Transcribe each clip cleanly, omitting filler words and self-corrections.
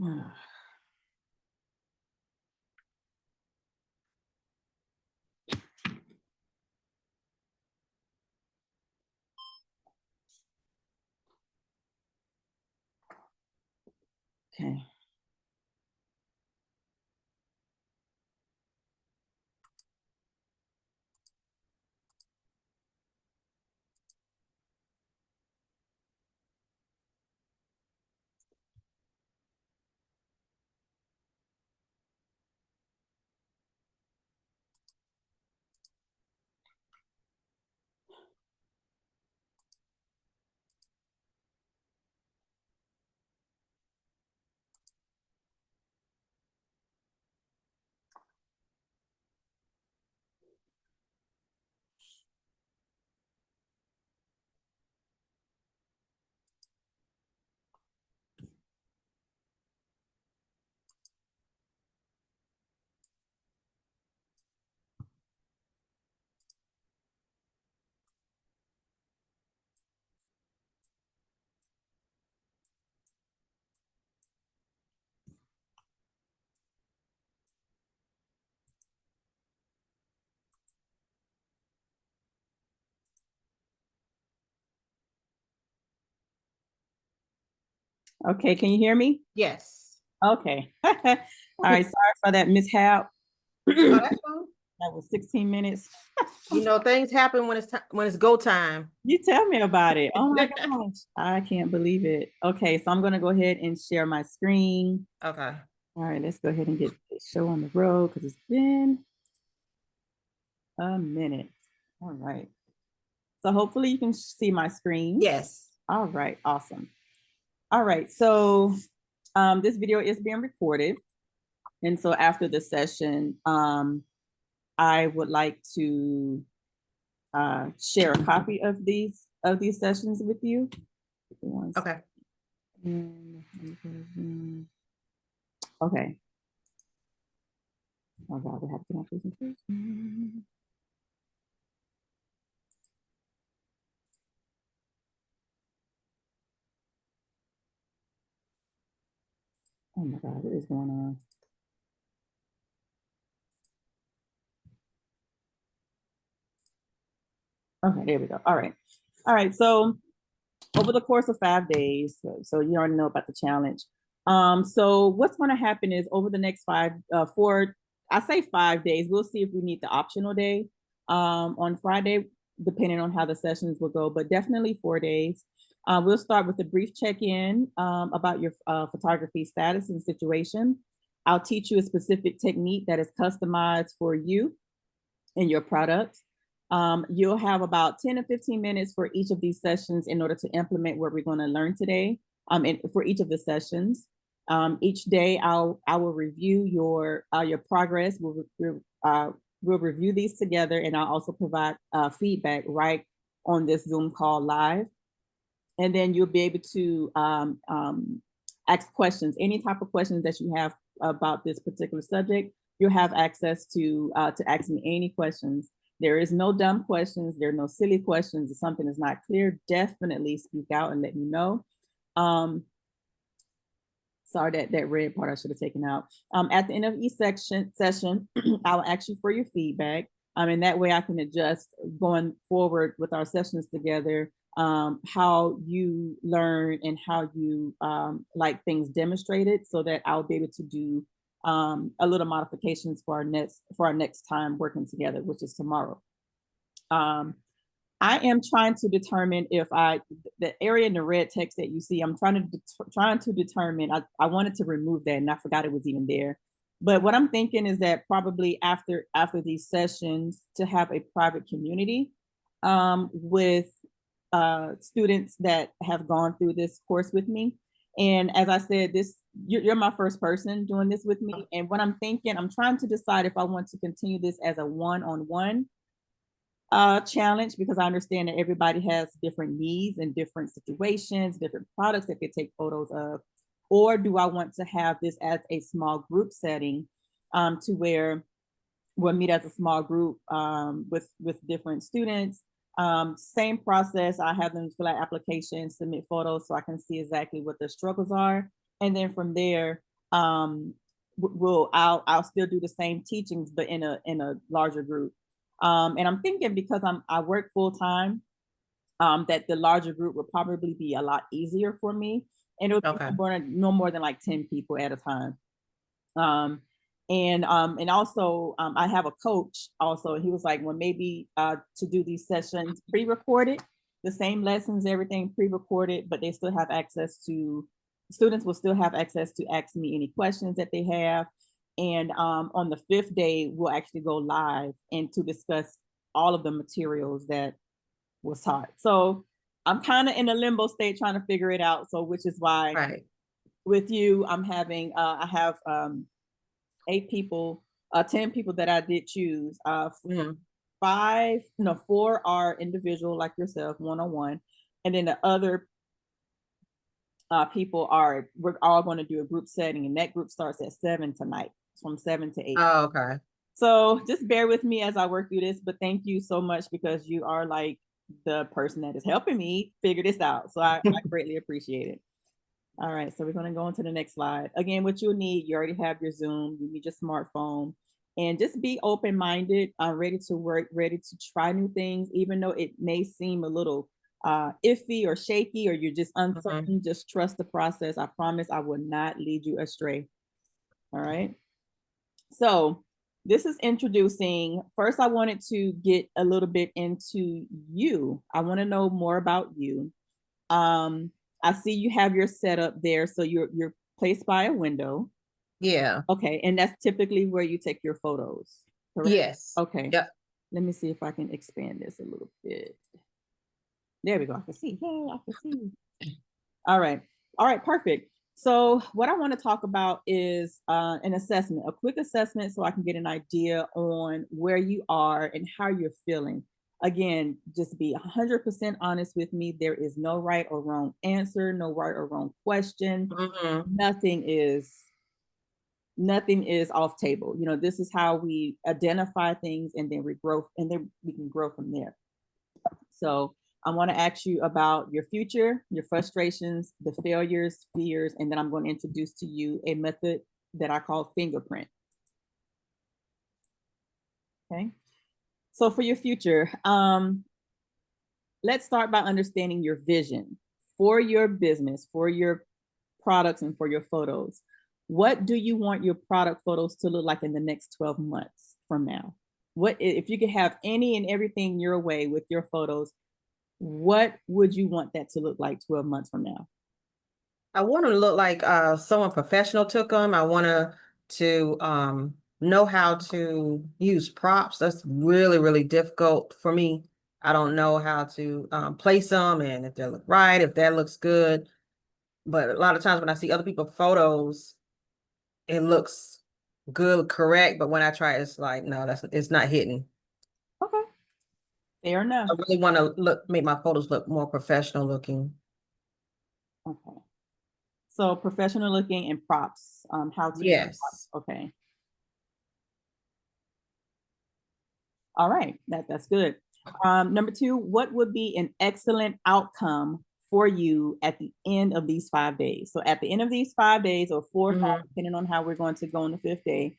Okay. Okay, can you hear me? Yes. Okay. All right, sorry for that mishap. Oh, that's fine. That was 16 minutes. You know, things happen when it's go time. You tell me about it. Oh my gosh, I can't believe it. Okay, so I'm gonna go ahead and share my screen. Okay. All right, let's go ahead and get the show on the road because it's been a minute. All right. So hopefully you can see my screen. Yes. All right, awesome. All right, so this video is being recorded. And so after the session, I would like to share a copy of these sessions with you. Okay. Okay. Oh God, we have to have presentation. Oh my God, what is going on? Okay, there we go. All right. All right. So over the course of 5 days, so you already know about the challenge. So what's going to happen is over the next 5 days, we'll see if we need the optional day on Friday, depending on how the sessions will go, but definitely 4 days. We'll start with a brief check-in about your photography status and situation. I'll teach you a specific technique that is customized for you and your product. You'll have about 10 to 15 minutes for each of these sessions in order to implement what we're going to learn today and for each of the sessions. Each day I will review your progress. We'll review these together, and I'll also provide feedback right on this Zoom call live. And then you'll be able to ask questions, any type of questions that you have about this particular subject. You'll have access to ask me any questions. There is no dumb questions. There are no silly questions. If something is not clear, definitely speak out and let me know. Sorry, that red part I should have taken out. At the end of each session, I'll ask you for your feedback. And that way I can adjust going forward with our sessions together, how you learn and how you like things demonstrated, so that I'll be able to do a little modifications for our next time working together, which is tomorrow. I am trying to determine if the area in the red text that you see, I'm trying to determine, I wanted to remove that and I forgot it was even there. But what I'm thinking is that probably after these sessions, to have a private community with students that have gone through this course with me. And as I said, you're my first person doing this with me. And what I'm thinking, I'm trying to decide if I want to continue this as a one-on-one challenge, because I understand that everybody has different needs and different situations, different products that they take photos of. Or do I want to have this as a small group setting to where we'll meet as a small group with different students. Same process, I have them fill out applications, submit photos so I can see exactly what their struggles are. And then from there, I'll still do the same teachings, but in a larger group. And I'm thinking because I work full time, that the larger group would probably be a lot easier for me, and it would be Okay. no more than like 10 people at a time. Um, and also I have a coach also. He was like, well, maybe to do these sessions pre-recorded, the same lessons, everything pre-recorded, but they still have access to students will still have access to ask me any questions that they have. And on the 5th day, we'll actually go live and to discuss all of the materials that was taught. So I'm kind of in a limbo state trying to figure it out. So which is why Right. with you, I have 8 people, 10 people that I did choose. Mhm. 5, no, 4 are individual like yourself, one-on-one. And then the other people we're all going to do a group setting, and that group starts at 7 tonight, from 7 to 8. Oh, okay. So just bear with me as I work through this, but thank you so much because you are like the person that is helping me figure this out. So I greatly appreciate it. All right, so we're going to go on to the next slide. Again, what you'll need, you already have your Zoom, you need your smartphone, and just be open-minded, ready to work, ready to try new things, even though it may seem a little iffy or shaky, or you're just Mhm. uncertain. Just trust the process. I promise I will not lead you astray. All right. So this is introducing. First, I wanted to get a little bit into you. I want to know more about you. Um, I see you have your setup there. So you're placed by a window. Yeah. Okay, and that's typically where you take your photos, correct? Yes. Okay. Yep. Let me see if I can expand this a little bit. There we go. I can see. Hey, I can see. All right. All right, perfect. So what I want to talk about is an assessment, a quick assessment so I can get an idea on where you are and how you're feeling. Again, just be 100% honest with me. There is no right or wrong answer, no right or wrong question. Mhm. Nothing is off table. You know, this is how we identify things, and then we can grow from there. So I want to ask you about your future, your frustrations, the failures, fears, and then I'm going to introduce to you a method that I call fingerprint. Okay. So for your future, let's start by understanding your vision for your business, for your products, and for your photos. What do you want your product photos to look like in the next 12 months from now? What if you could have any and everything your way with your photos? What would you want that to look like 12 months from now? I want to look like someone professional took them. I want to know how to use props. That's really, really difficult for me. I don't know how to place them and if they look right, if that looks good. But a lot of times when I see other people's photos, it looks good, correct. But when I try it, it's like, no, it's not hitting. Okay, fair enough. I really want to make my photos look more professional looking. Okay. So professional looking and props, how to use props. Yes. Okay. All right. That's good. Number 2, what would be an excellent outcome for you at the end of these 5 days? So at the end of these 5 days, or 4 or 5, Mhm. depending on how we're going to go on the 5th day,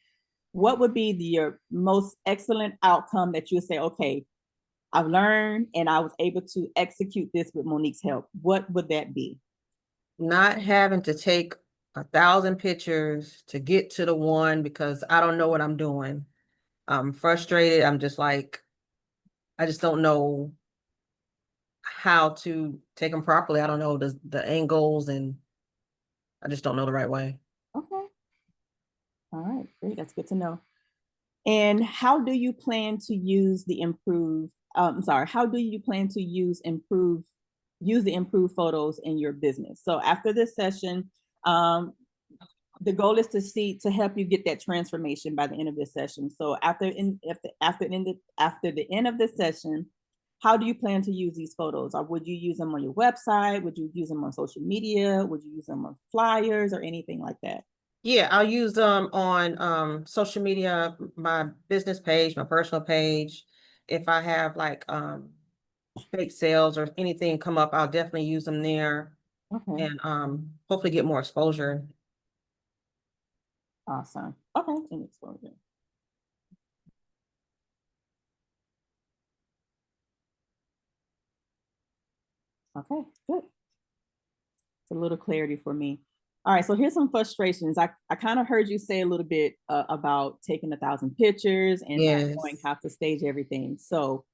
what would be your most excellent outcome that you would say, okay, I've learned and I was able to execute this with Monique's help? What would that be? Not having to take 1,000 pictures to get to the one because I don't know what I'm doing. I'm frustrated. I'm just like, I just don't know how to take them properly. I don't know the angles and I just don't know the right way. Okay. All right. Great. That's good to know. And how do you plan to use the improved, I'm sorry, how do you plan to use the improved photos in your business? So after this session, um, the goal is to help you get that transformation by the end of this session. So after the end of this session, how do you plan to use these photos? Or would you use them on your website? Would you use them on social media? Would you use them on flyers or anything like that? Yeah, I'll use them on social media, my business page, my personal page. If I have like fake sales or anything come up, I'll definitely use them there Okay. and hopefully get more exposure. Awesome. Okay, and exposure. Okay, good. It's a little clarity for me. All right, so here's some frustrations. I kind of heard you say a little bit about taking 1,000 pictures and not knowing Yes. how to stage everything. So,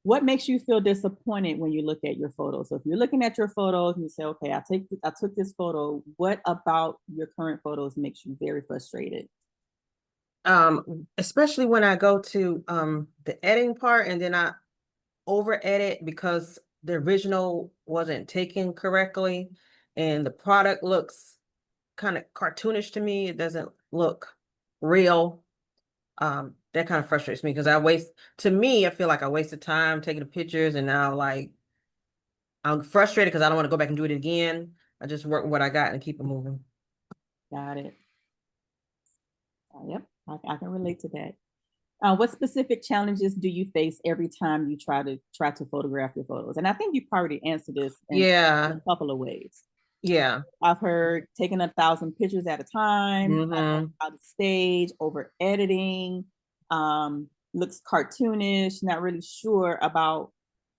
what makes you feel disappointed when you look at your photos? So, if you're looking at your photos and you say, "Okay, I took this photo," what about your current photos makes you very frustrated? Especially when I go to the editing part and then I over edit because the original wasn't taken correctly and the product looks kind of cartoonish to me. It doesn't look real. That kind of frustrates me because to me, I feel like I wasted time taking the pictures and now like I'm frustrated because I don't want to go back and do it again. I just work with what I got and keep it moving. Got it. Yep, I can relate to that. What specific challenges do you face every time you try to photograph your photos? And I think you probably answered this in Yeah. a couple of ways. Yeah. I've heard taking 1,000 pictures at a time, not knowing Hmm. how to stage, over editing, looks cartoonish, not really sure about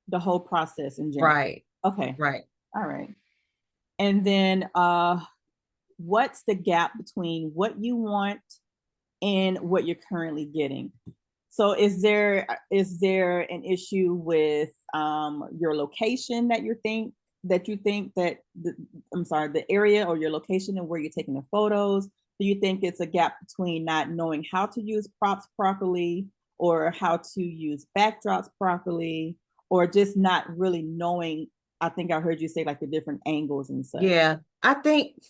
the whole process in general. Right. Okay, Right. all right. And then what's the gap between what you want and what you're currently getting? So is there an issue with your location that you think that I'm sorry, the area or your location and where you're taking the photos? Do you think it's a gap between not knowing how to use props properly or how to use backdrops properly or just not really knowing? I think I heard you say like the different angles and such. Yeah. I think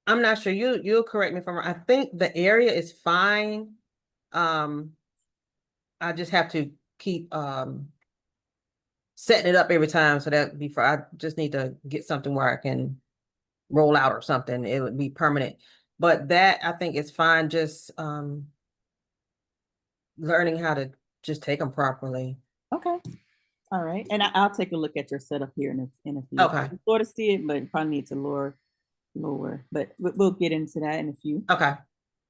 I'm not sure. You'll correct me if I'm wrong. I think the area is fine. Um, I just have to keep setting it up every time so that before I just need to get something where I can roll out or something. It would be permanent. But that I think is fine. Just learning how to just take them properly. Okay. All right. And I'll take a look at your setup here in a few. Okay. You sort of see it, but you probably need to lower. But we'll get into that in a few. Okay.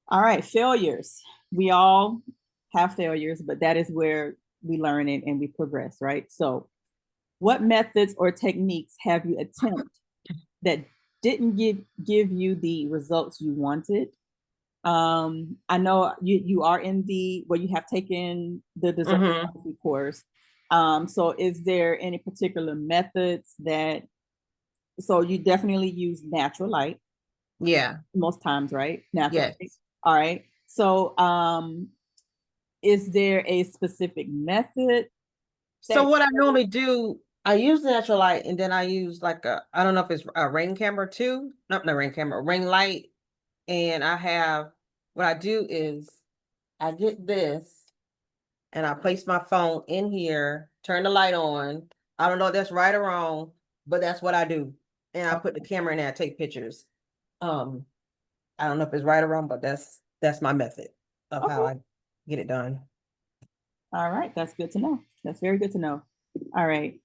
All right. Failures. We all have failures, but that is where we learn it and we progress, right? So, what methods or techniques have you attempted that didn't give you the results you wanted? I know you are in the well, you have taken the dessert Hmm. course. So is there any particular methods that so you definitely use natural light Yeah. most times, right? Natural light. Yes. All right. So is there a specific method So that what I normally do, I use the natural light and then I use like I don't know if it's a ring camera too. Not ring camera, a ring light. And what I do is I get this and I place my phone in here, turn the light on. I don't know if that's right or wrong, but that's what I do. And I put the camera in there, I take pictures. Um, I don't know if it's right or wrong, but that's my method of how okay. I get it done. All right, that's good to know. That's very good to know. All right.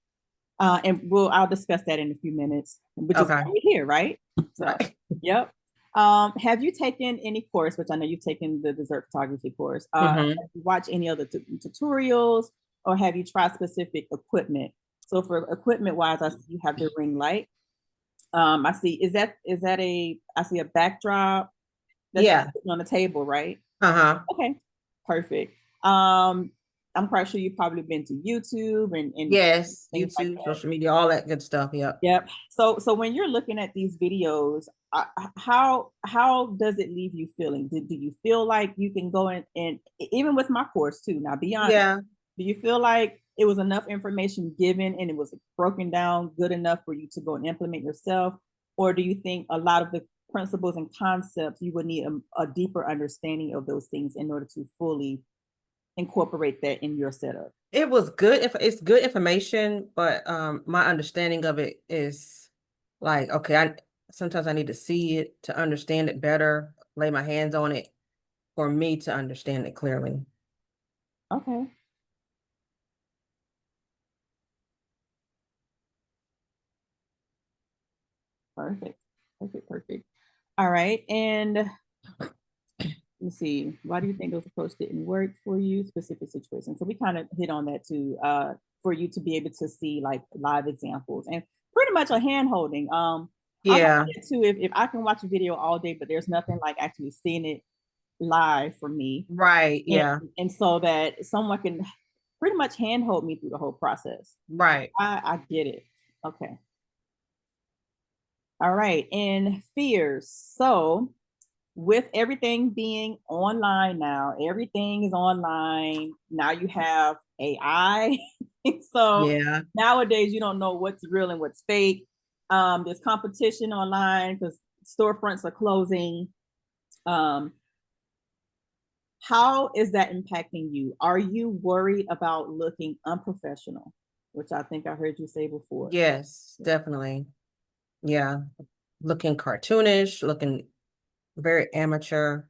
And I'll discuss that in a few minutes, which is why Okay. we're here, right? So, Right. yep. Have you taken any course, which I know you've taken the dessert photography course? Hmm. Have you watched any other tutorials or have you tried specific equipment? So for equipment wise, I see you have the ring light. I see, I see a backdrop that you're Yeah. putting on the table, right? Uh-huh. Okay, perfect. Um, I'm quite sure you've probably been to YouTube and Yes. things like YouTube, that. social media, all that good stuff. Yep. Yep. So when you're looking at these videos, how does it leave you feeling? Do you feel like you can go in and even with my course too? Now, be honest. Yeah. Do you feel like it was enough information given and it was broken down good enough for you to go and implement yourself, or do you think a lot of the principles and concepts you would need a deeper understanding of those things in order to fully incorporate that in your setup? It was good if it's good information, but my understanding of it is like, okay, I sometimes I need to see it to understand it better, lay my hands on it for me to understand it clearly. Okay, perfect, perfect. All right, and let me see. Why do you think those approach didn't work for you? Specific situations. So we kind of hit on that too, for you to be able to see like live examples and pretty much a hand holding. I'm like Yeah, that too. If I can watch a video all day, but there's nothing like actually seeing it live for me, right. and, Yeah, and so that someone can pretty much handhold me through the whole process. right. I get it. Okay. All right. And fears. So with everything being online now, everything is online. Now you have AI. So Yeah, nowadays you don't know what's real and what's fake. There's competition online because storefronts are closing. Um, how is that impacting you? Are you worried about looking unprofessional? Which I think I heard you say before. yes, definitely. Yeah, looking cartoonish, looking very amateur.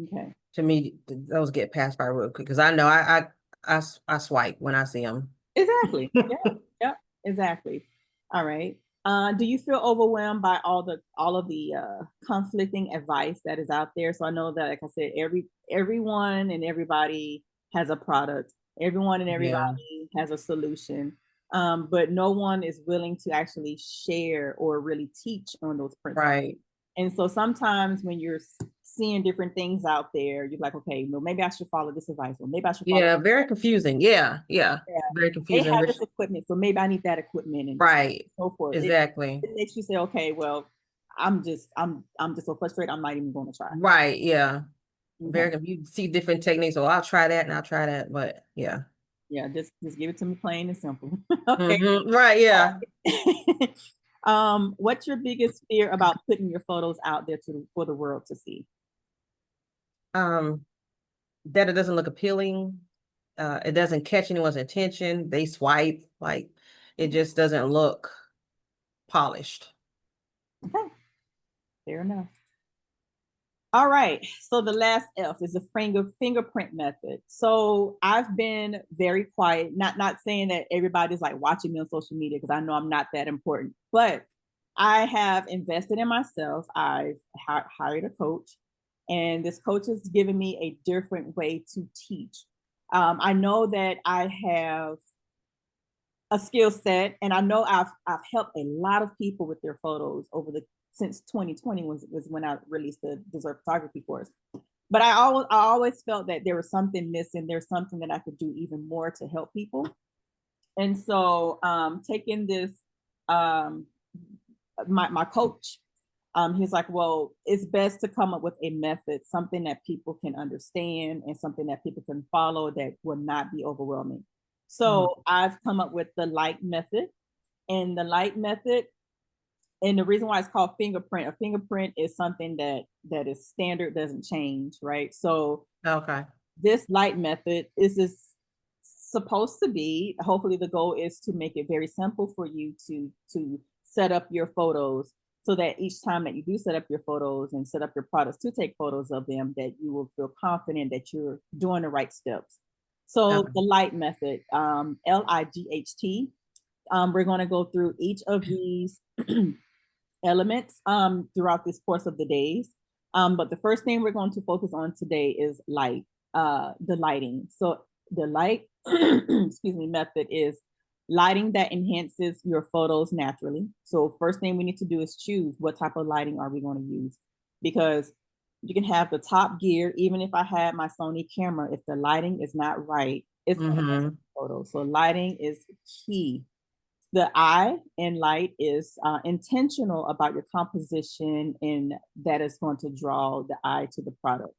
Okay. To me, those get passed by real quick because I know I swipe when I see them. Exactly. Yeah. Yep. Exactly. All right. Do you feel overwhelmed by all of the conflicting advice that is out there? So I know that, like I said, everyone and everybody has a product. Everyone and Yeah, everybody has a solution, but no one is willing to actually share or really teach on those principles. right. And so sometimes when you're seeing different things out there, you're like, okay, well, maybe I should follow this advice, or maybe I should follow. Yeah, very confusing. Yeah, yeah, Yeah. very They confusing. have Which this equipment, so maybe I need that equipment and just right, so forth. exactly. It makes you say, okay, well, I'm just so frustrated. I'm not even going to try. Right, yeah. Okay. You see different techniques. So I'll try that and I'll try that. But yeah. Yeah, just give it to me plain and simple. Okay. Right, yeah. What's your biggest fear about putting your photos out there for the world to see? Um, that it doesn't look appealing. It doesn't catch anyone's attention. They swipe, like it just doesn't look polished. Okay, fair enough. All right. So the last F is the fingerprint method. So I've been very quiet, not saying that everybody's like watching me on social media because I know I'm not that important, but I have invested in myself. I've hired a coach, and this coach has given me a different way to teach. I know that I have a skill set, and I know I've helped a lot of people with their photos over the since 2020 was when I released the Dessert Photography course. But I always felt that there was something missing. There's something that I could do even more to help people. And so taking this, um, my coach, he's like, well, it's best to come up with a method, something that people can understand and something that people can follow that will not be overwhelming. Mhm. So I've come up with the light method. And the light method, and the reason why it's called fingerprint, a fingerprint is something that is standard, doesn't change, right? So Okay. this light method is supposed to be, hopefully the goal is to make it very simple for you to set up your photos, so that each time that you do set up your photos and set up your products to take photos of them, that you will feel confident that you're doing the right steps. So Okay. the light method, LIGHT, we're going to go through each of these elements throughout this course of the days. But the first thing we're going to focus on today is light, the lighting. So the light, excuse me, method is lighting that enhances your photos naturally. So first thing we need to do is choose what type of lighting are we going to use, because you can have the top gear. Even if I had my Sony camera, if the lighting is not right, it's going to mess up Mm-hmm. the photo. So lighting is key. The eye in light is intentional about your composition, and that is going to draw the eye to the product.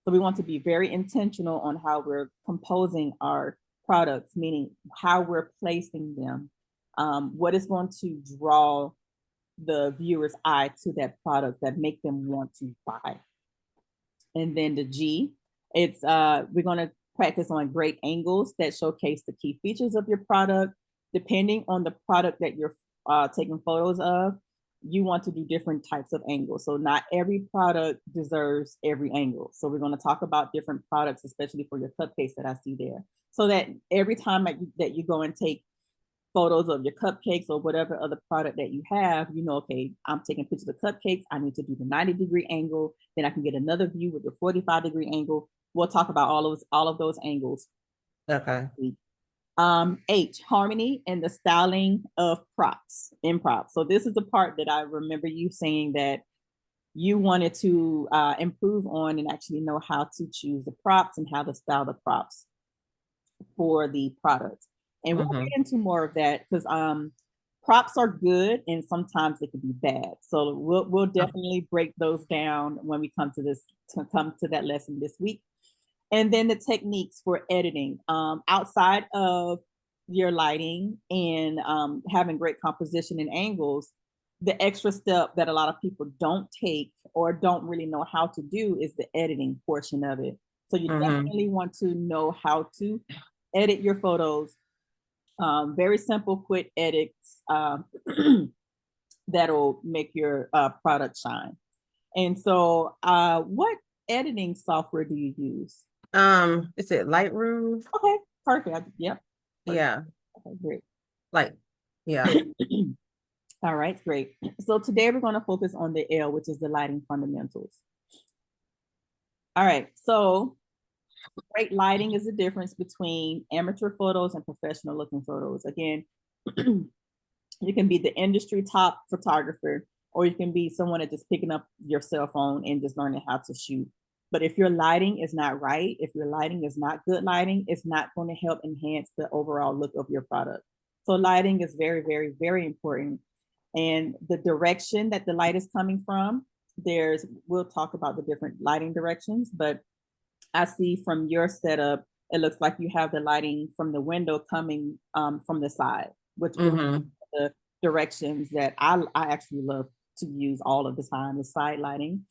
So we want to be very intentional on how we're composing our products, meaning how we're placing them, what is going to draw the viewer's eye to that product that make them want to buy. And then the G, it's we're going to practice on great angles that showcase the key features of your product. Depending on the product that you're taking photos of, you want to do different types of angles. So not every product deserves every angle. So we're going to talk about different products, especially for your cupcakes that I see there, so that every time that you go and take photos of your cupcakes or whatever other product that you have, you know, okay, I'm taking pictures of cupcakes. I need to do the 90-degree angle. Then I can get another view with the 45-degree angle. We'll talk about all of those angles. Okay. H, harmony and the styling of props in props. So this is the part that I remember you saying that you wanted to improve on and actually know how to choose the props and how to style the props for the product. And we'll get into more of that because props are good and sometimes they can be bad. So we'll definitely break those down when we come to that lesson this week. And then the techniques for editing outside of your lighting and having great composition and angles. The extra step that a lot of people don't take or don't really know how to do is the editing portion of it. So you definitely want to know how to edit your photos. Very simple, quick edits that'll make your product shine. And so what editing software do you use? Is it Lightroom? Okay, perfect. Yep. Perfect. Yeah. Okay, great. Yeah. All right, great. So today we're going to focus on the L, which is the lighting fundamentals. All right, so great lighting is the difference between amateur photos and professional looking photos. Again, you can be the industry top photographer, or you can be someone that's just picking up your cell phone and just learning how to shoot. But if your lighting is not right, if your lighting is not good lighting, it's not going to help enhance the overall look of your product. So lighting is very, very, very important. And the direction that the light is coming from, we'll talk about the different lighting directions, but I see from your setup, it looks like you have the lighting from the window coming from the side, which the directions that I actually love to use all of the time, the side lighting.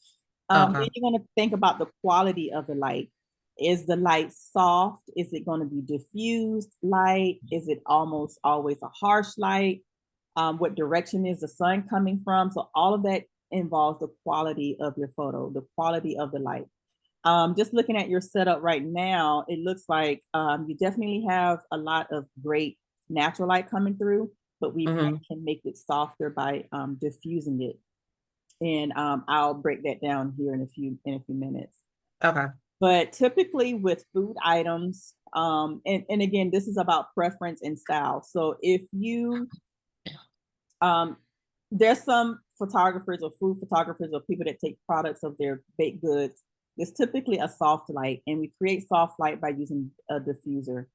Then you're going to think about the quality of the light. Is the light soft? Is it going to be diffused light? Is it almost always a harsh light? What direction is the sun coming from? So all of that involves the quality of your photo, the quality of the light. Just looking at your setup right now, it looks like you definitely have a lot of great natural light coming through, but we can make it softer by diffusing it. And I'll break that down here in a few minutes. Okay. But typically with food items, and again, this is about preference and style. So if you, there's some photographers or food photographers or people that take products of their baked goods. There's typically a soft light, and we create soft light by using a diffuser.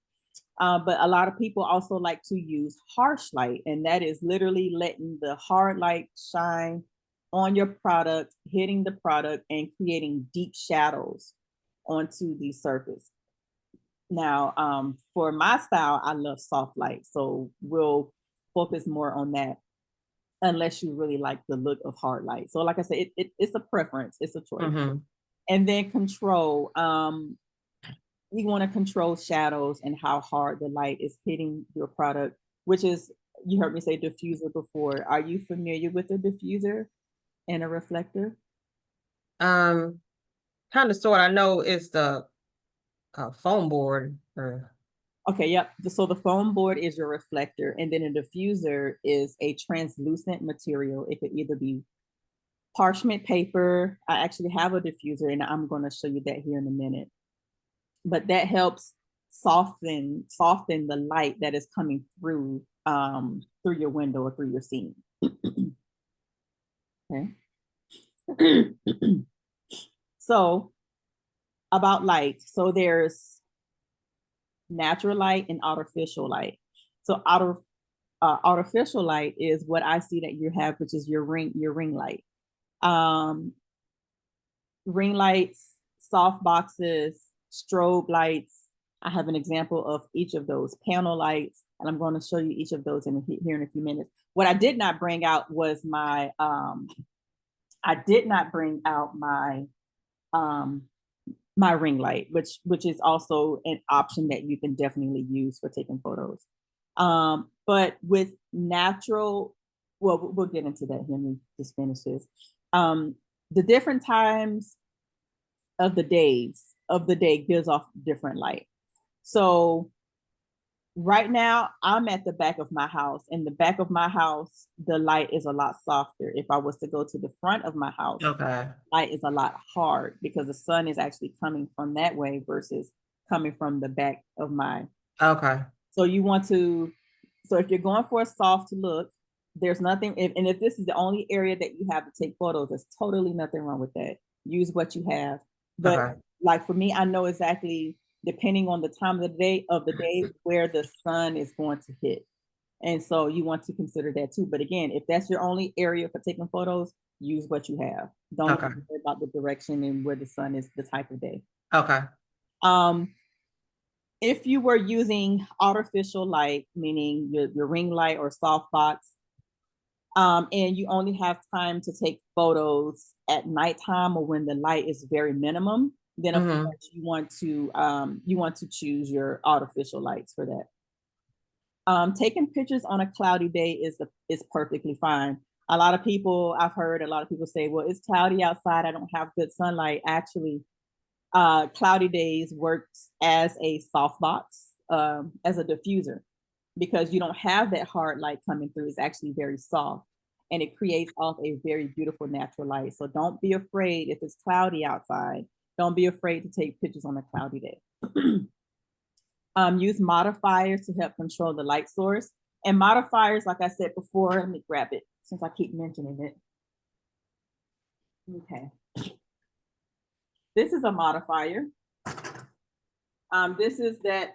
But a lot of people also like to use harsh light, and that is literally letting the hard light shine on your product, hitting the product and creating deep shadows onto the surface. Now, for my style, I love soft light, so we'll focus more on that unless you really like the look of hard light. So like I said, it's a preference, it's a choice. And then control, you want to control shadows and how hard the light is hitting your product, which is, you heard me say diffuser before. Are you familiar with a diffuser and a reflector? Kind of sort. I know it's the foam board. Okay, yep. So the foam board is your reflector, and then a diffuser is a translucent material. It could either be parchment paper. I actually have a diffuser, and I'm going to show you that here in a minute. But that helps soften the light that is coming through your window or through your scene. Okay. So about light. So there's natural light and artificial light. So artificial light is what I see that you have, which is your ring light. Ring lights, soft boxes, strobe lights. I have an example of each of those, panel lights, and I'm going to show you each of those here in a few minutes. What I did not bring out was my my ring light, which is also an option that you can definitely use for taking photos. But with natural, well, we'll get into that. Let me just finish this. The different times of the day gives off different light. So Right now, I'm at the back of my house. In the back of my house, the light is a lot softer. If I was to go to the front of my house, Okay. light is a lot hard because the sun is actually coming from that way versus coming from the back of my. Okay. So you want to, so if you're going for a soft look, there's nothing, and if this is the only area that you have to take photos, there's totally nothing wrong with that. Use what you have. But Okay. like for me, I know exactly, depending on the time of the day where the sun is going to hit. And so you want to consider that too. But again, if that's your only area for taking photos, use what you have. Don't Okay. even worry about the direction and where the sun is the type of day. Okay. If you were using artificial light, meaning your ring light or softbox, and you only have time to take photos at nighttime or when the light is very minimum, then of course you want to choose your artificial lights for that. Taking pictures on a cloudy day is perfectly fine. I've heard a lot of people say, well, it's cloudy outside, I don't have good sunlight. Actually, cloudy days works as a softbox, as a diffuser, because you don't have that hard light coming through. It's actually very soft and it creates off a very beautiful natural light. So don't be afraid if it's cloudy outside. Don't be afraid to take pictures on a cloudy day. Use modifiers to help control the light source. And modifiers, like I said before, let me grab it since I keep mentioning it. Okay. This is a modifier. This is a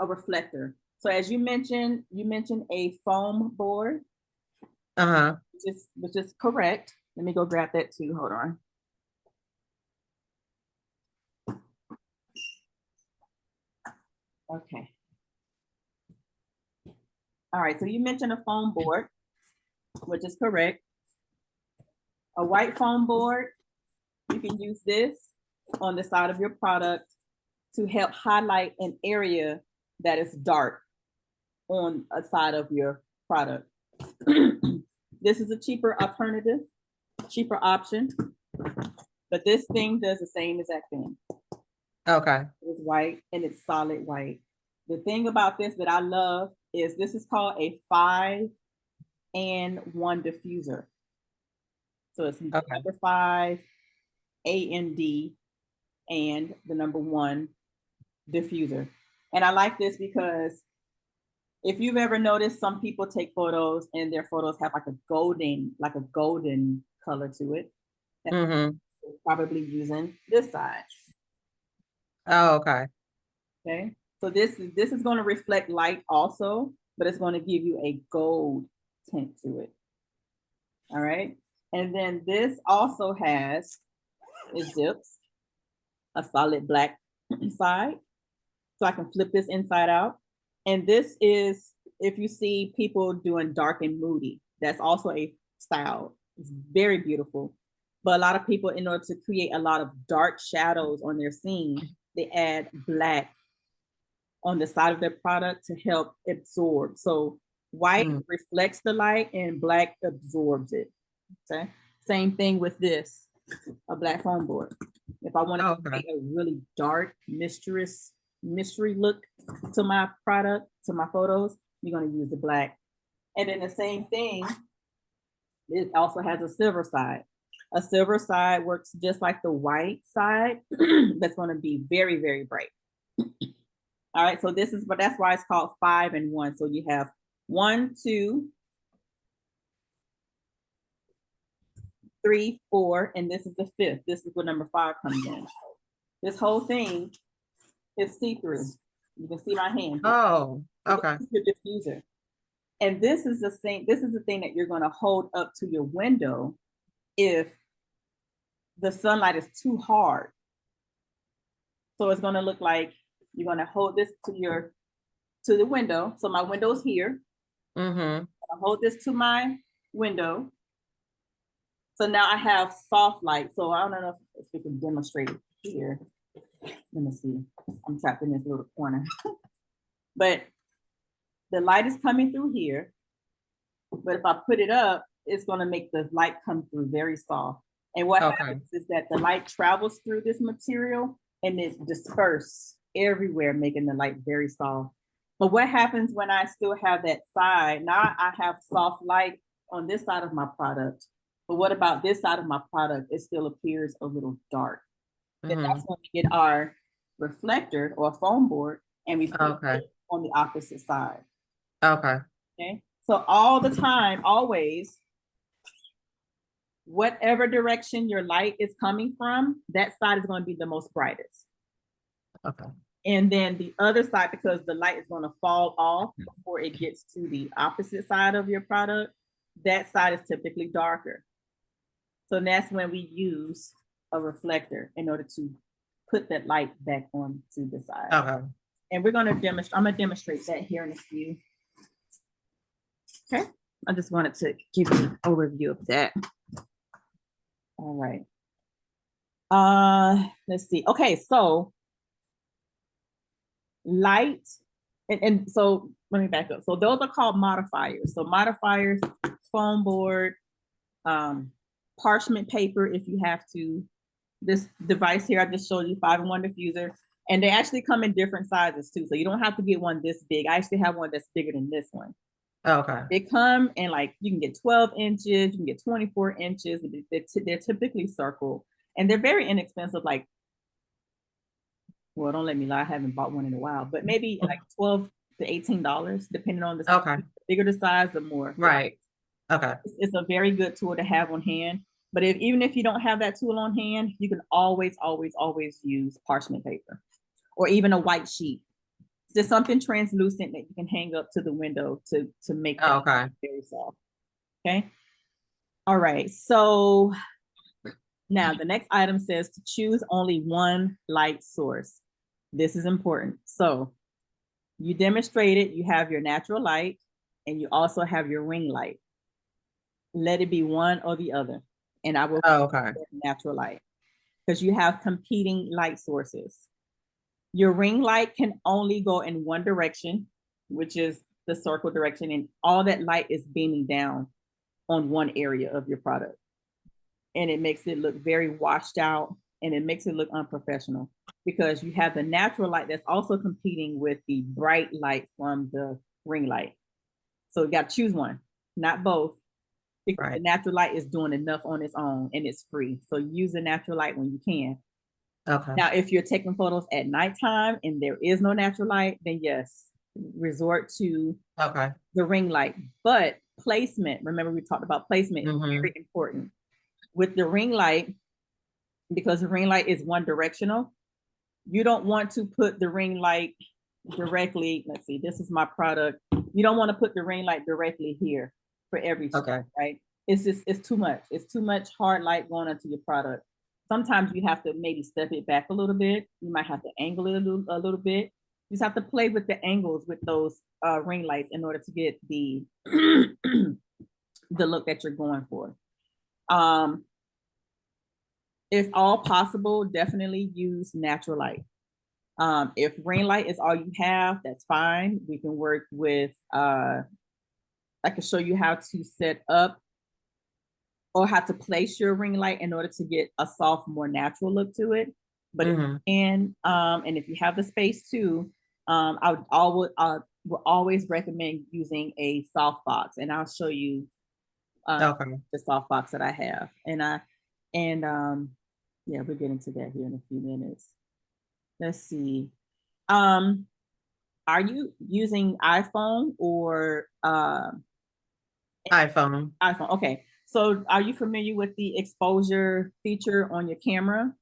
reflector. So as you mentioned a foam board. Which is correct. Let me go grab that too. Hold on. Okay. All right, so you mentioned a foam board, which is correct. A white foam board, you can use this on the side of your product to help highlight an area that is dark on a side of your product. This is a cheaper alternative, cheaper option, but this thing does the same exact thing. Okay. It's white and it's solid white. The thing about this that I love is this is called a 5-in-1 diffuser. So it's number 5, A-N-D, and the number 1 diffuser. And I like this because if you've ever noticed, some people take photos and their photos have like a golden color to it. Probably using this side. Oh, okay. Okay. So this is going to reflect light also, but it's going to give you a gold tint to it. All right. And then this also has, it zips, a solid black side. So I can flip this inside out. And this is, if you see people doing dark and moody, that's also a style. It's very beautiful. But a lot of people, in order to create a lot of dark shadows on their scene, they add black on the side of their product to help absorb. So white reflects the light and black absorbs it. Okay. Same thing with this, a black foam board. If I want to create a really dark, mystery look to my product, to my photos, you're going to use the black. And then the same thing, it also has a silver side. A silver side works just like the white side. That's going to be very, very bright. All right, so that's why it's called 5-in-1. So you have 1, 2, 3, 4, and this is the 5th. This is where number 5 comes in. This whole thing is see-through. You can see my hand. Oh, okay. This is your diffuser. And this is the thing that you're going to hold up to your window if the sunlight is too hard. So it's going to look like you're going to hold this to the window. So my window is here. I hold this to my window. So now I have soft light. So I don't know if we can demonstrate it here. Let me see. I'm trapped in this little corner. But the light is coming through here. But if I put it up, it's going to make the light come through very soft. And what happens is that the light travels through this material and it disperses everywhere, making the light very soft. But what happens when I still have that side? Now I have soft light on this side of my product. But what about this side of my product? It still appears a little dark. Then that's when we get our reflector or foam board and we flip it on the opposite side. Okay. Okay. So all the time, always, whatever direction your light is coming from, that side is going to be the most brightest. Okay. And then the other side, because the light is going to fall off before it gets to the opposite side of your product, that side is typically darker. So that's when we use a reflector in order to put that light back on to the side. Okay. And we're going to demonstrate, I'm going to demonstrate that here in a few. Okay. I just wanted to give you an overview of that. All right. Let's see. Okay, so light, and so let me back up. So those are called modifiers. So modifiers, foam board, parchment paper, if you have to. This device here, I just showed you, 5-in-1 diffuser, and they actually come in different sizes too. So you don't have to get one this big. I actually have one that's bigger than this one. Okay. They come in like, you can get 12 inches, you can get 24 inches. They're typically circle, and they're very inexpensive. Like, well, don't let me lie, I haven't bought one in a while, but maybe like $12 to $18, depending on the size. Okay. The bigger the size, the more. Right. Okay. It's a very good tool to have on hand. But even if you don't have that tool on hand, you can always use parchment paper or even a white sheet. Just something translucent that you can hang up to the window to make that very soft. Okay. All right. So now the next item says to choose only one light source. This is important. So you demonstrated, you have your natural light and you also have your ring light. Let it be one or the other. And I will natural light, because you have competing light sources. Your ring light can only go in one direction, which is the circle direction, and all that light is beaming down on one area of your product. And it makes it look very washed out, and it makes it look unprofessional, because you have the natural light that's also competing with the bright light from the ring light. So you got to choose one, not both. Because the natural light is doing enough on its own and it's free. So use the natural light when you can. Okay. Now, if you're taking photos at nighttime and there is no natural light, then yes, resort to the ring light. But placement, remember we talked about placement, is very important. With the ring light, because the ring light is one directional, you don't want to put the ring light directly. Let's see, this is my product. You don't want to put the ring light directly here for every shot, right? It's too much. It's too much hard light going onto your product. Sometimes you have to maybe step it back a little bit. You might have to angle it a little bit. You just have to play with the angles with those ring lights in order to get the the look that you're going for. If all possible, definitely use natural light. If ring light is all you have, that's fine. We can work with I can show you how to set up or how to place your ring light in order to get a soft, more natural look to it. But and if you have the space too, I will always recommend using a soft box, and I'll show you the soft box that I have. Yeah, we'll get into that here in a few minutes. Let's see. Are you using iPhone or iPhone? iPhone. Okay. So are you familiar with the exposure feature on your camera?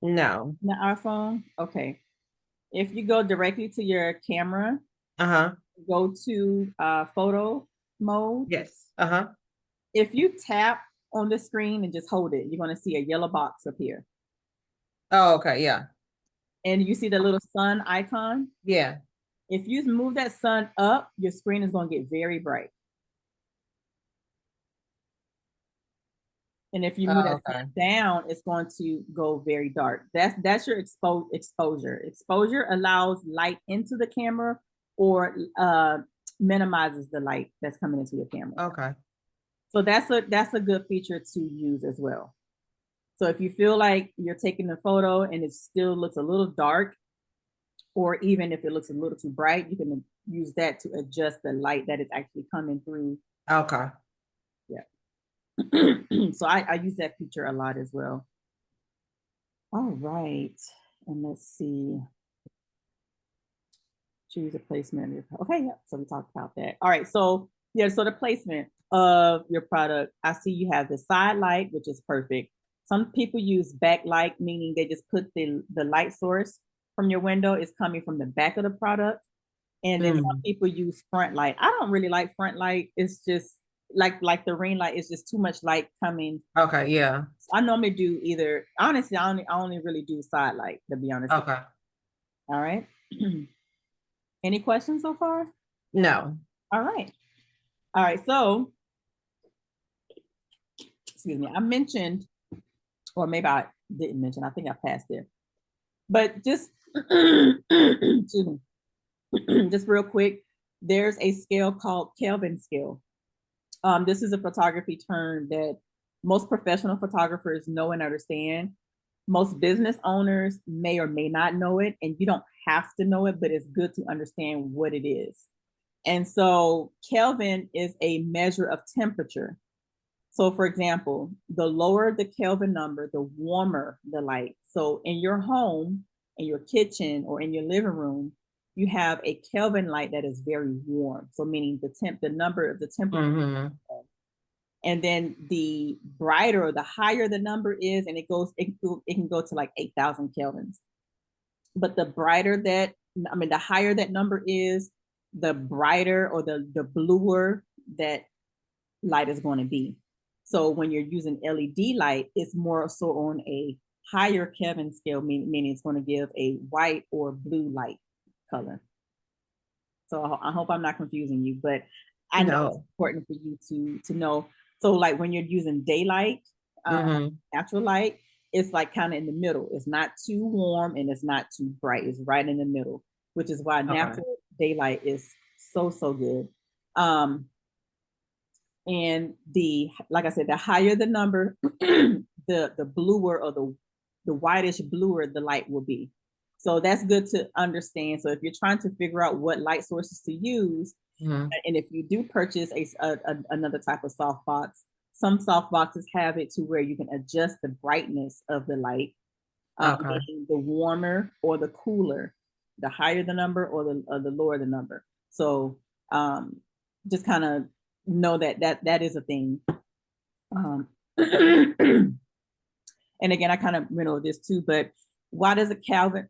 No. The iPhone? Okay. If you go directly to your camera, go to photo mode. Yes. If you tap on the screen and just hold it, you're going to see a yellow box up here. Oh, okay. Yeah. And you see the little sun icon? Yeah. If you move that sun up, your screen is going to get very bright. And if you move that down, it's going to go very dark. That's your exposure. Exposure allows light into the camera or minimizes the light that's coming into your camera. Okay. So that's a good feature to use as well. So if you feel like you're taking a photo and it still looks a little dark, or even if it looks a little too bright, you can use that to adjust the light that is actually coming through. Okay. Yeah. So I use that feature a lot as well. All right. And let's see. Choose a placement. Okay, yeah. So we talked about that. All right. So yeah, so the placement of your product, I see you have the side light, which is perfect. Some people use backlight, meaning they just put the light source from your window is coming from the back of the product. And then some people use front light. I don't really like front light. It's just like the ring light, it's just too much light coming. Okay, yeah. I normally do either, honestly, I only really do side light, to be honest. Okay. All right. Any questions so far? No. All right. All right. So, excuse me, I mentioned, or maybe I didn't mention, I think I passed it. But just, excuse me, just real quick, there's a scale called Kelvin scale. This is a photography term that most professional photographers know and understand. Most business owners may or may not know it, and you don't have to know it, but it's good to understand what it is. And so Kelvin is a measure of temperature. So for example, the lower the Kelvin number, the warmer the light. So in your home, in your kitchen, or in your living room, you have a Kelvin light that is very warm. So meaning the number of the temperature. Mm-hmm. And then the brighter or the higher the number is, and it can go to like 8,000 kelvins. But the brighter that, the higher that number is, the brighter or the bluer that light is going to be. So when you're using LED light, it's more so on a higher Kelvin scale, meaning it's going to give a white or blue light color. So I hope I'm not confusing you, but I know it's important for you to know. So like when you're using daylight, natural light, it's like kind of in the middle. It's not too warm and it's not too bright. It's right in the middle, which is why natural daylight is so good. And like I said, the higher the number, the bluer or the whitish bluer the light will be. So that's good to understand. So if you're trying to figure out what light sources to use, and if you do purchase another type of softbox, some softboxes have it to where you can adjust the brightness of the light, meaning the warmer or the cooler, the higher the number or the lower the number. So just kind of know that is a thing. And again, I kind of went over this too, but why does a Kelvin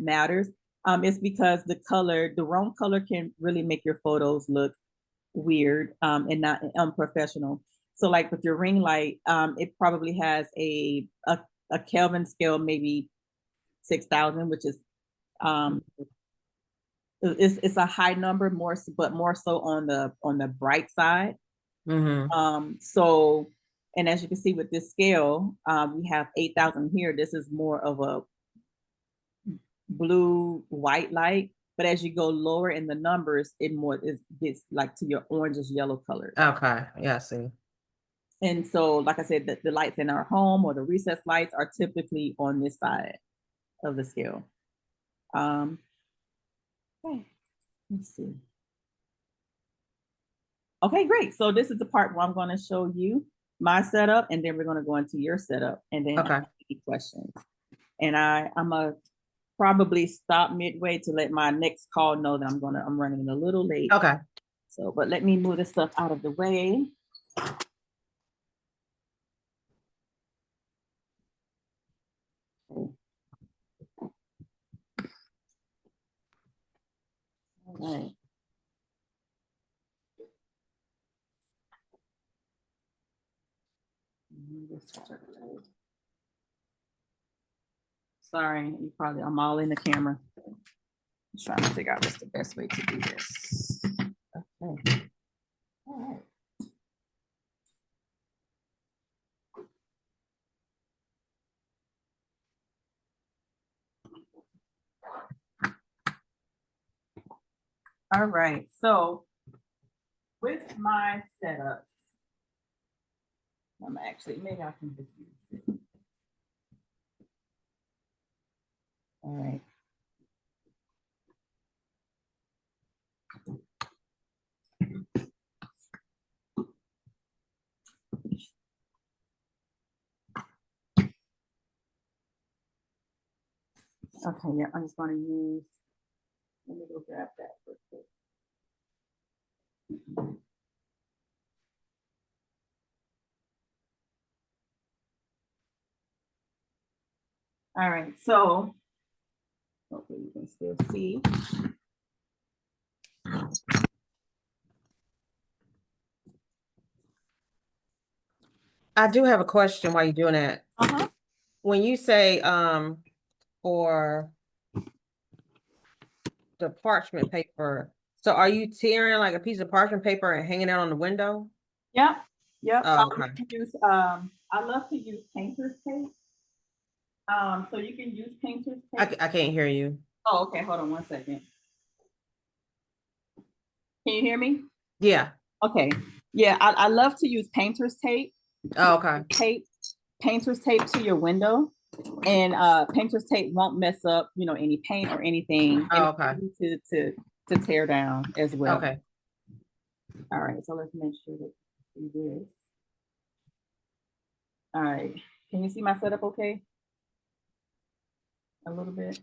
matters? It's because the wrong color can really make your photos look weird and not unprofessional. So like with your ring light, it probably has a Kelvin scale, maybe 6,000, which is it's a high number, but more so on the bright side. So, and as you can see with this scale, we have 8,000 here. This is more of a blue white light, but as you go lower in the numbers, it gets like to your orangish yellow color. Okay, yeah, I see. And so, like I said, the lights in our home or the recess lights are typically on this side of the scale. Okay, let's see. Okay, great. So this is the part where I'm going to show you my setup, and then we're going to go into your setup, and then any questions. And I'm gonna probably stop midway to let my next call know that I'm running a little late. Okay. So, but let me move this stuff out of the way. All right. Sorry, I'm all in the camera. I'm trying to figure out what's the best way to do this. Okay. All right. All right. So with my setup, maybe I can just use it. All right. Okay, yeah, I'm just gonna use, let me go grab that real quick. All right, so hopefully you can still see. I do have a question while you're doing that. Uh-huh. When you say for the parchment paper, so are you tearing like a piece of parchment paper and hanging it on the window? Yep, yep. Oh, okay. I love to use painter's tape. So you can use painter's tape. I can't hear you. Oh, okay, hold on one second. Can you hear me? Yeah. Okay. Yeah, I love to use painter's tape. Oh, okay. Painter's tape to your window, and painter's tape won't mess up, any paint or anything. Oh, okay. To tear down as well. Okay. All right, so let's make sure that we do this. All right, can you see my setup okay? A little bit.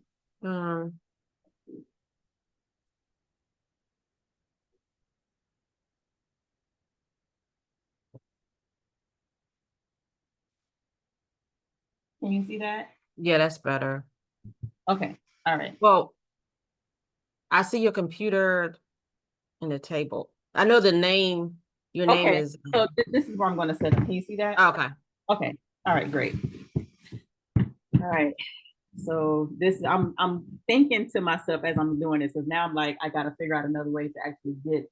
Can you see that? Yeah, that's better. Okay. All right. Well, I see your computer in the table. I know the name. Your name Okay. is. So this is where I'm going to set up. Can you see that? Okay. Okay. All right. Great. All right. So I'm thinking to myself as I'm doing this, because now I'm like, I got to figure out another way to actually get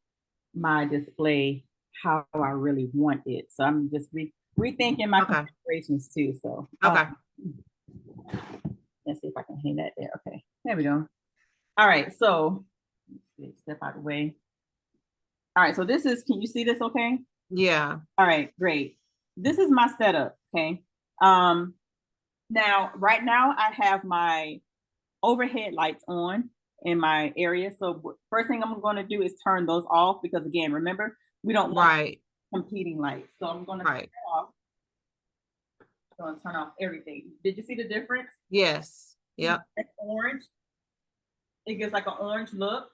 my display how I really want it. So I'm just rethinking my configurations too. So okay. Let's see if I can hang that there. Okay, there we go. All right, so step out of the way. All right, so this is, can you see this okay? Yeah. All right, great. This is my setup, okay? Now, right now I have my overhead lights on in my area. So first thing I'm going to do is turn those off, because again, remember, we don't want competing lights. So I'm going to turn it off. I'm going to turn off everything. Did you see the difference? Yes. Yep. It's orange. It gives like an orange look.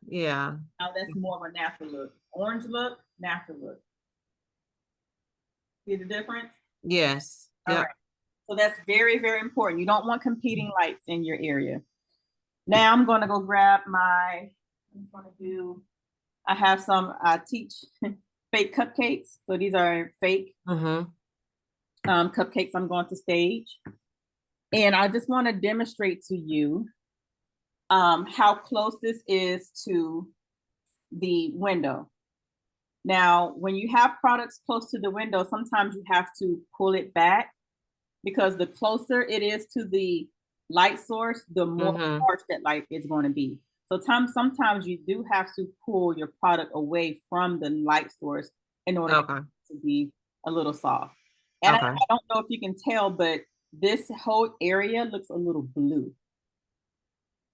Yeah. Now that's more of a natural look. Orange look, natural look. See the difference? Yes. All right. So that's very, very important. You don't want competing lights in your area. Now I'm going to go grab I have some, I teach fake cupcakes. So these are fake cupcakes I'm going to stage. And I just want to demonstrate to you how close this is to the window. Now, when you have products close to the window, sometimes you have to pull it back, because the closer it is to the light source, the more harsh that light is going to be. So sometimes you do have to pull your product away from the light source in order to be a little soft. And I don't know if you can tell, but this whole area looks a little blue.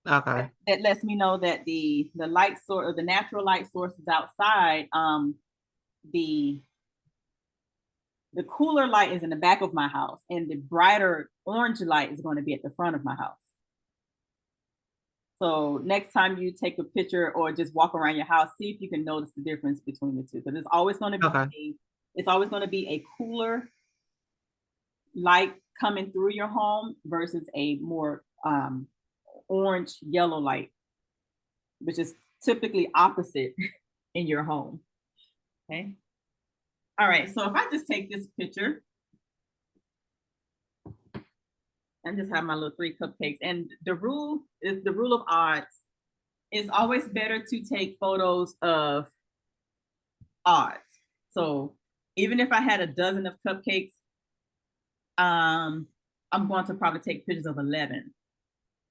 Okay. That lets me know that the light source, or the natural light source, is outside. The cooler light is in the back of my house, and the brighter orange light is going to be at the front of my house. So next time you take a picture or just walk around your house, see if you can notice the difference between the two. Because it's always going to be a cooler light coming through your home versus a more orange yellow light, which is typically opposite in your home. Okay. All right, so if I just take this picture and just have my little 3 cupcakes, and the rule of odds. It's always better to take photos of odds. So even if I had a dozen of cupcakes, I'm going to probably take pictures of 11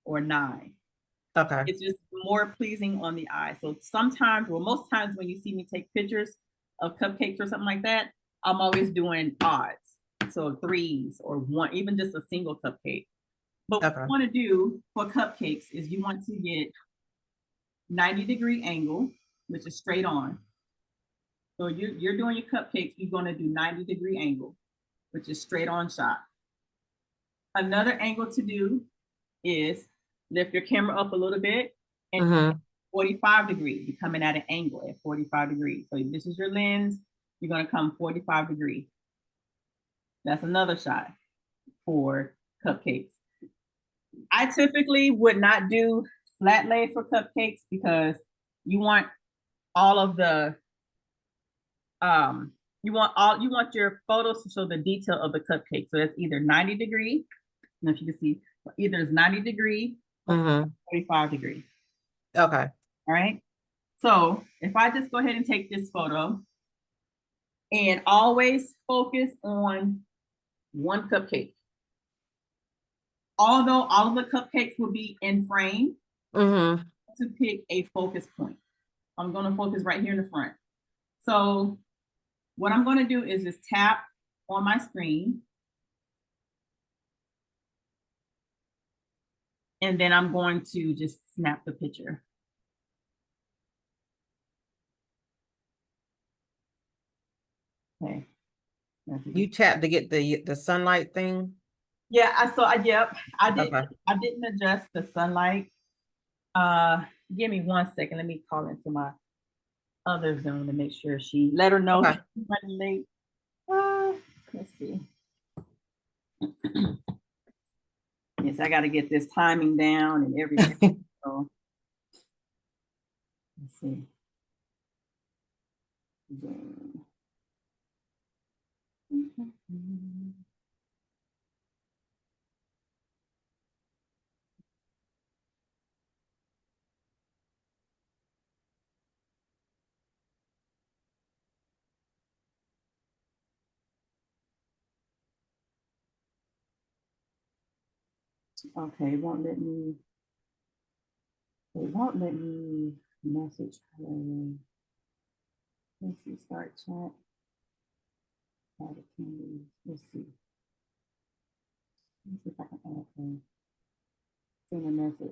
or 9. Okay. It's just more pleasing on the eye. So sometimes, well, most times when you see me take pictures of cupcakes or something like that, I'm always doing odds. So 3s or 1, even just a single cupcake. But what you want to do for cupcakes is you want to get 90-degree angle, which is straight on. So you're doing your cupcakes, you're going to do 90-degree angle, which is straight on shot. Another angle to do is lift your camera up a little bit and Mm-hmm. 45 degrees. You're coming at an angle at 45 degrees. So this is your lens. You're going to come 45 degrees. That's another shot for cupcakes. I typically would not do flat lay for cupcakes because you want all of the you want your photos to show the detail of the cupcake. So it's either 90 degree, and if you can see, either it's 90 degree or Mm-hmm. 45 degree. Okay. All right. So if I just go ahead and take this photo and always focus on one cupcake. Although all of the cupcakes will be in frame, Mm-hmm. to pick a focus point. I'm going to focus right here in the front. So what I'm going to do is just tap on my screen. And then I'm going to just snap the picture. Okay. You tap to get the sunlight thing? Yeah, yep, Okay. I didn't adjust the sunlight. Give me 1 second. Let me call into my other Zoom to make sure let her know Okay. she's running late. Let's see. Yes, I got to get this timing down and everything. So let's see. Zoom. Okay, it won't let me. It won't let me message her. Let's see, start chat. Let's see. Let's see if I can add her. Send a message.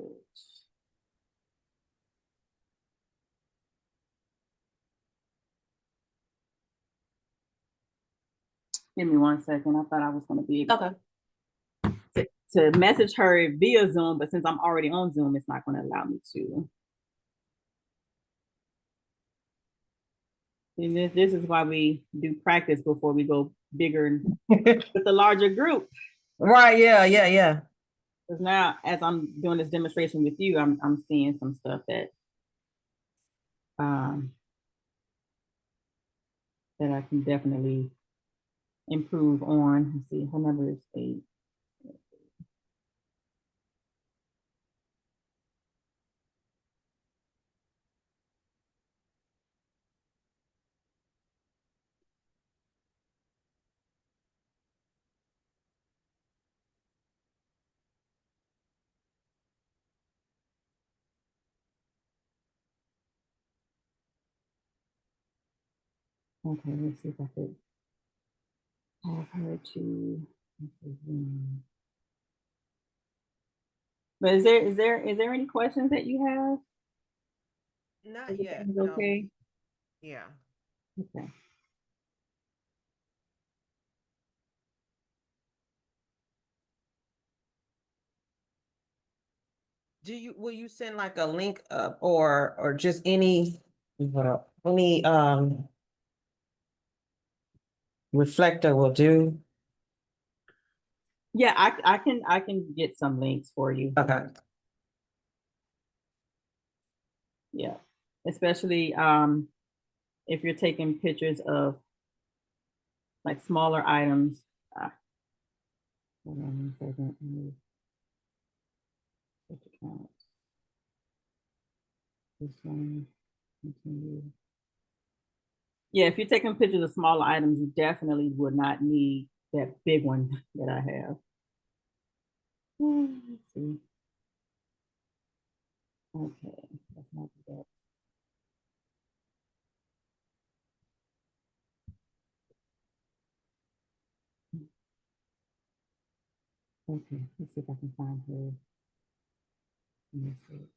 Give me 1 second. I thought I was going to be able to message her via Zoom, but since I'm already on Zoom, it's not going to allow me to. And this is why we do practice before we go bigger with the larger group. Right, yeah. Because now, as I'm doing this demonstration with you, I'm seeing some stuff um, that I can definitely improve on. Let's see, her number is 8. Okay, let's see if I could have her to. But is there any questions that you have? Not yet. Everything's No. okay? Yeah. Okay. Will you send like a link or just any reflector will do? Yeah, I can get some links for you. Okay. Yeah. Especially if you're taking pictures of like smaller items. Hold on 1 second. This one, continue. Yeah, if you're taking pictures of smaller items, you definitely would not need that big one that I have. Let's see. Okay, that's not that. Okay, let's see if I can find her message.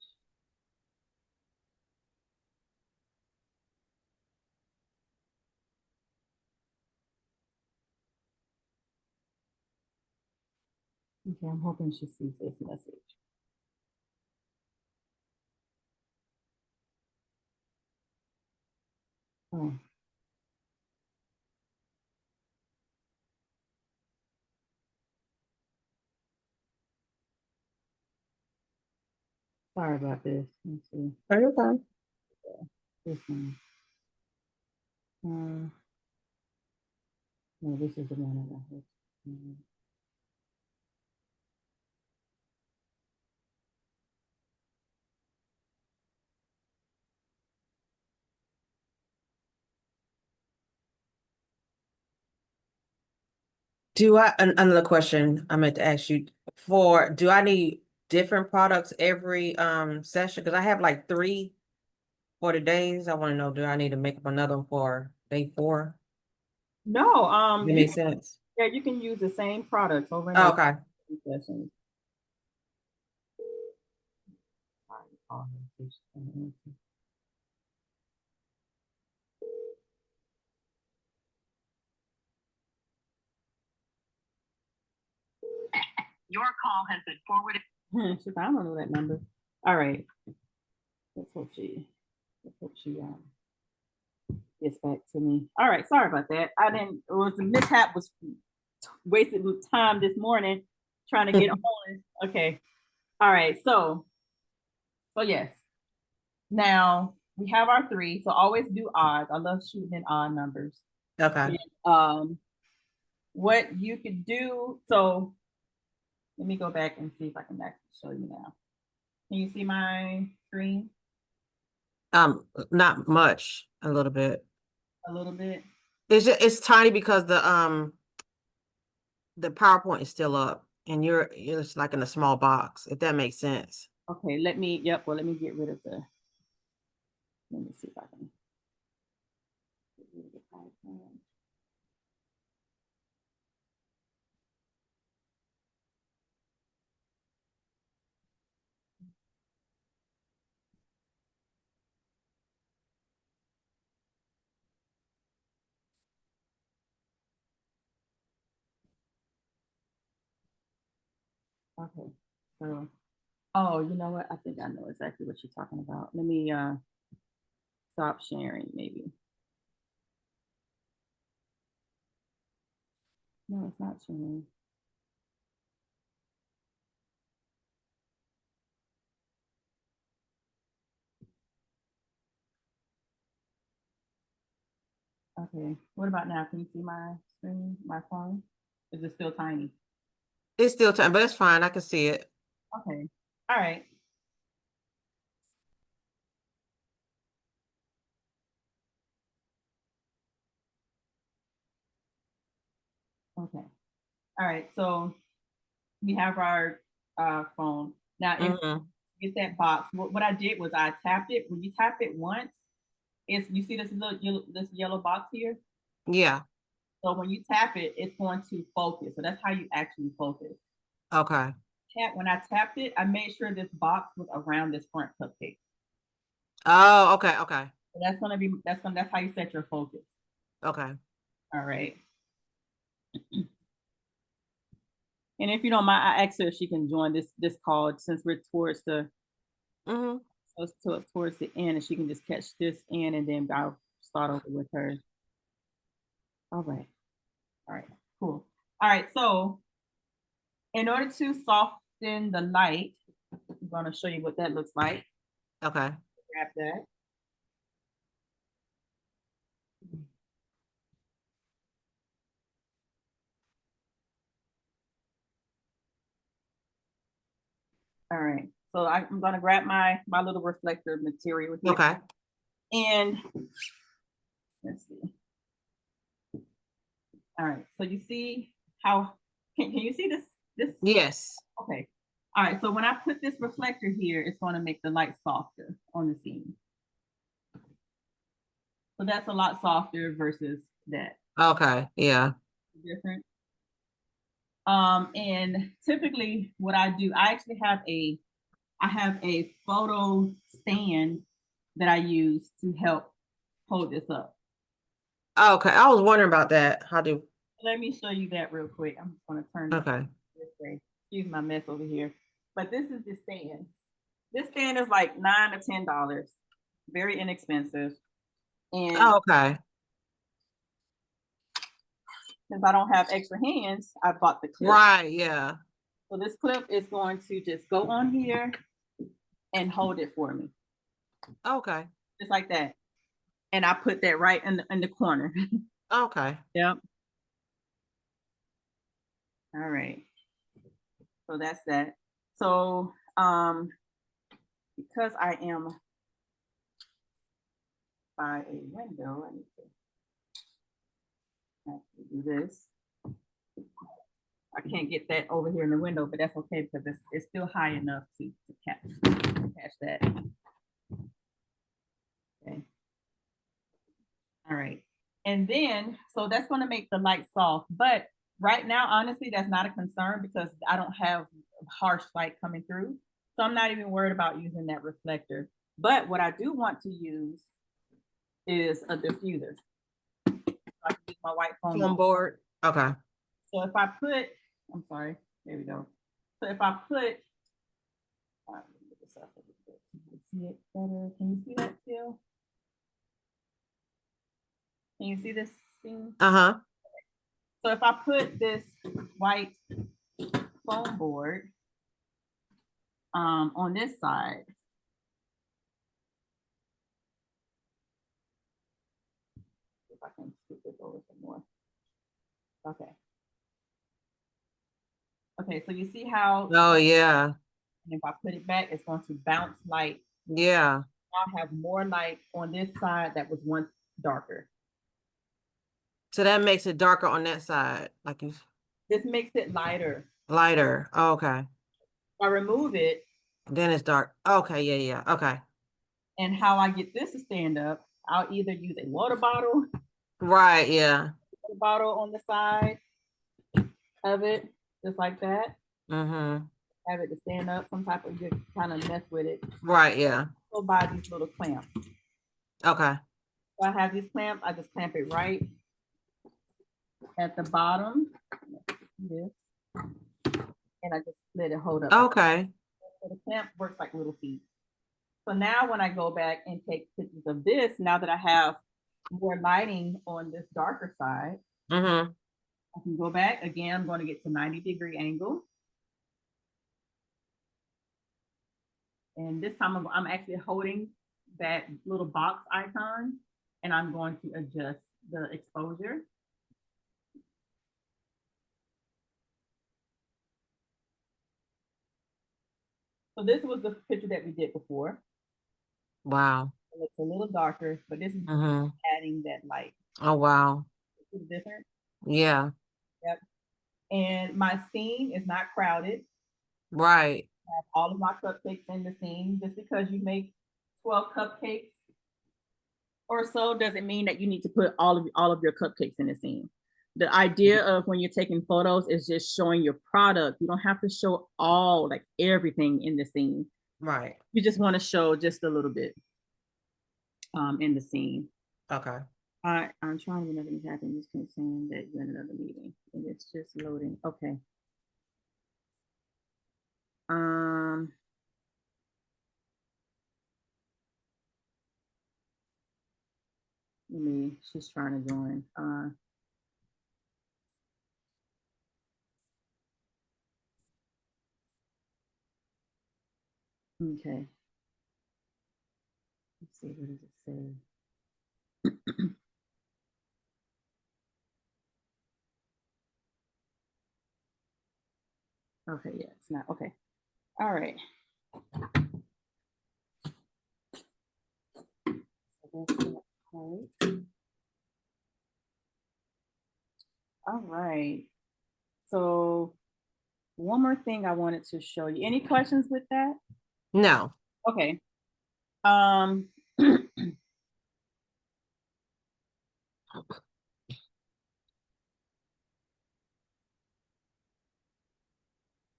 Okay, I'm hoping she sees this message. Oh, sorry about this. Let's see. Are you fine? This one. No, this is the one I got. Another question I meant to ask you do I need different products every session? Because I have like 3 for the days. I want to know, do I need to make up another one for day 4? No, That makes sense. yeah, you can use the same products over and Oh, over okay. sessions. Sorry, call her, see if she's gonna answer. Your call has been forwarded. I don't know that number. All right. Let's hope she gets back to me. All right, sorry about that. I didn't. It was a mishap. Was wasted time this morning trying to get on. Okay. All right. So yes. Now we have our 3. So always do odds. I love shooting in odd numbers. Okay. And, what you could do. So let me go back and see if I can actually show you now. Can you see my screen? Not much, a little bit. A little bit. It's tiny because the PowerPoint is still up and you're just like in a small box, if that makes sense. Okay, let me, yep, well, let me get rid of let me see if I can get rid of the PowerPoint. Okay, so, oh, you know what? I think I know exactly what you're talking about. Let me stop sharing, maybe. No, it's not sharing. Okay, what about now? Can you see my screen, my phone? Is it still tiny? It's still tiny, but it's fine. I can see it. Okay, all right. Okay, all right. So we have our phone. Now, if you get that box, what I did was I tapped it. When you tap it once, you see this yellow box here? Yeah. So when you tap it, it's going to focus. So that's how you actually focus. Okay. When I tapped it, I made sure this box was around this front cupcake. Oh, okay, okay. So that's how you set your focus. Okay. All right. And if you don't mind, I asked her if she can join this call since we're towards the towards the end, and she can just catch this in, and then I'll start over with her. All right. All right. Cool. All right. So in order to soften the light, I'm going to show you what that looks like. Okay. Grab that. All right. So I'm going to grab my little reflector material here. Okay. And let's see. All right. So you see how, can you see this? Yes. Okay. All right. So when I put this reflector here, it's going to make the light softer on the scene. So that's a lot softer versus that. Okay. Yeah. Different. And typically what I do, I actually have a photo stand that I use to help hold this up. Okay. I was wondering about that. How do Let me show you that real quick. I'm just going to turn it this way. Excuse my mess over here. But this is the stand. This stand is like $9 or $10. Very inexpensive. And Oh, okay. since I don't have extra hands, I bought the clip. Right, yeah. So this clip is going to just go on here and hold it for me. Okay. Just like that. And I put that right in the corner. Okay. Yep. All right. So that's that. So because I am by a window, I need to actually do this. I can't get that over here in the window, but that's okay because it's still high enough to catch that. Okay. All right. And then, so that's going to make the light soft. But right now, honestly, that's not a concern because I don't have harsh light coming through. So I'm not even worried about using that reflector. But what I do want to use is a diffuser. So I can use my white foam board. Okay. So if I put, I'm sorry, there we go. So if I put, let me get this up a little bit. Can you see it better? Can you see that still? Can you see this thing? Uh-huh. So if I put this white foam board on this side, if I can scoot this over some more. Okay. Okay, so you see how? Oh, yeah. And if I put it back, it's going to bounce light. Yeah. I'll have more light on this side that was once darker. So that makes it darker on that side, like you. This makes it lighter. Lighter. Oh, okay. If I remove it, Then it's dark. Okay, yeah, yeah. Okay. and how I get this to stand up, I'll either use a water bottle Yeah. on the side of it, just like that. Mm-hmm. Have it to stand up, some type of just kind of mess with it. Right, yeah. So buy these little clamps. Okay. So I have these clamps, I just clamp it right at the bottom. This. And I just let it hold up. Okay. So the clamp works like little feet. So now when I go back and take pictures of this, now that I have more lighting on this darker side, Mm-hmm. I can go back. Again, I'm going to get to 90-degree angle. And this time I'm actually holding that little box icon and I'm going to adjust the exposure. So this was the picture that we did before. Wow. It's a little darker, but this is adding that light. Oh, wow. It's different. Yeah. Yep. And my scene is not crowded. Right. I have all of my cupcakes in the scene. Just because you make 12 cupcakes or so doesn't mean that you need to put all of your cupcakes in the scene. The idea of when you're taking photos is just showing your product. You don't have to show like everything in the scene. Right. You just want to show just a little bit in the scene. Okay. I'm trying to make it happen. Just keep saying that you're in another meeting and it's just loading. Okay. She's trying to join. Okay. Let's see, what does it say? Okay, yeah, it's not. Okay. All right. So that's that part. All right. So one more thing I wanted to show you. Any questions with that? No. Okay. All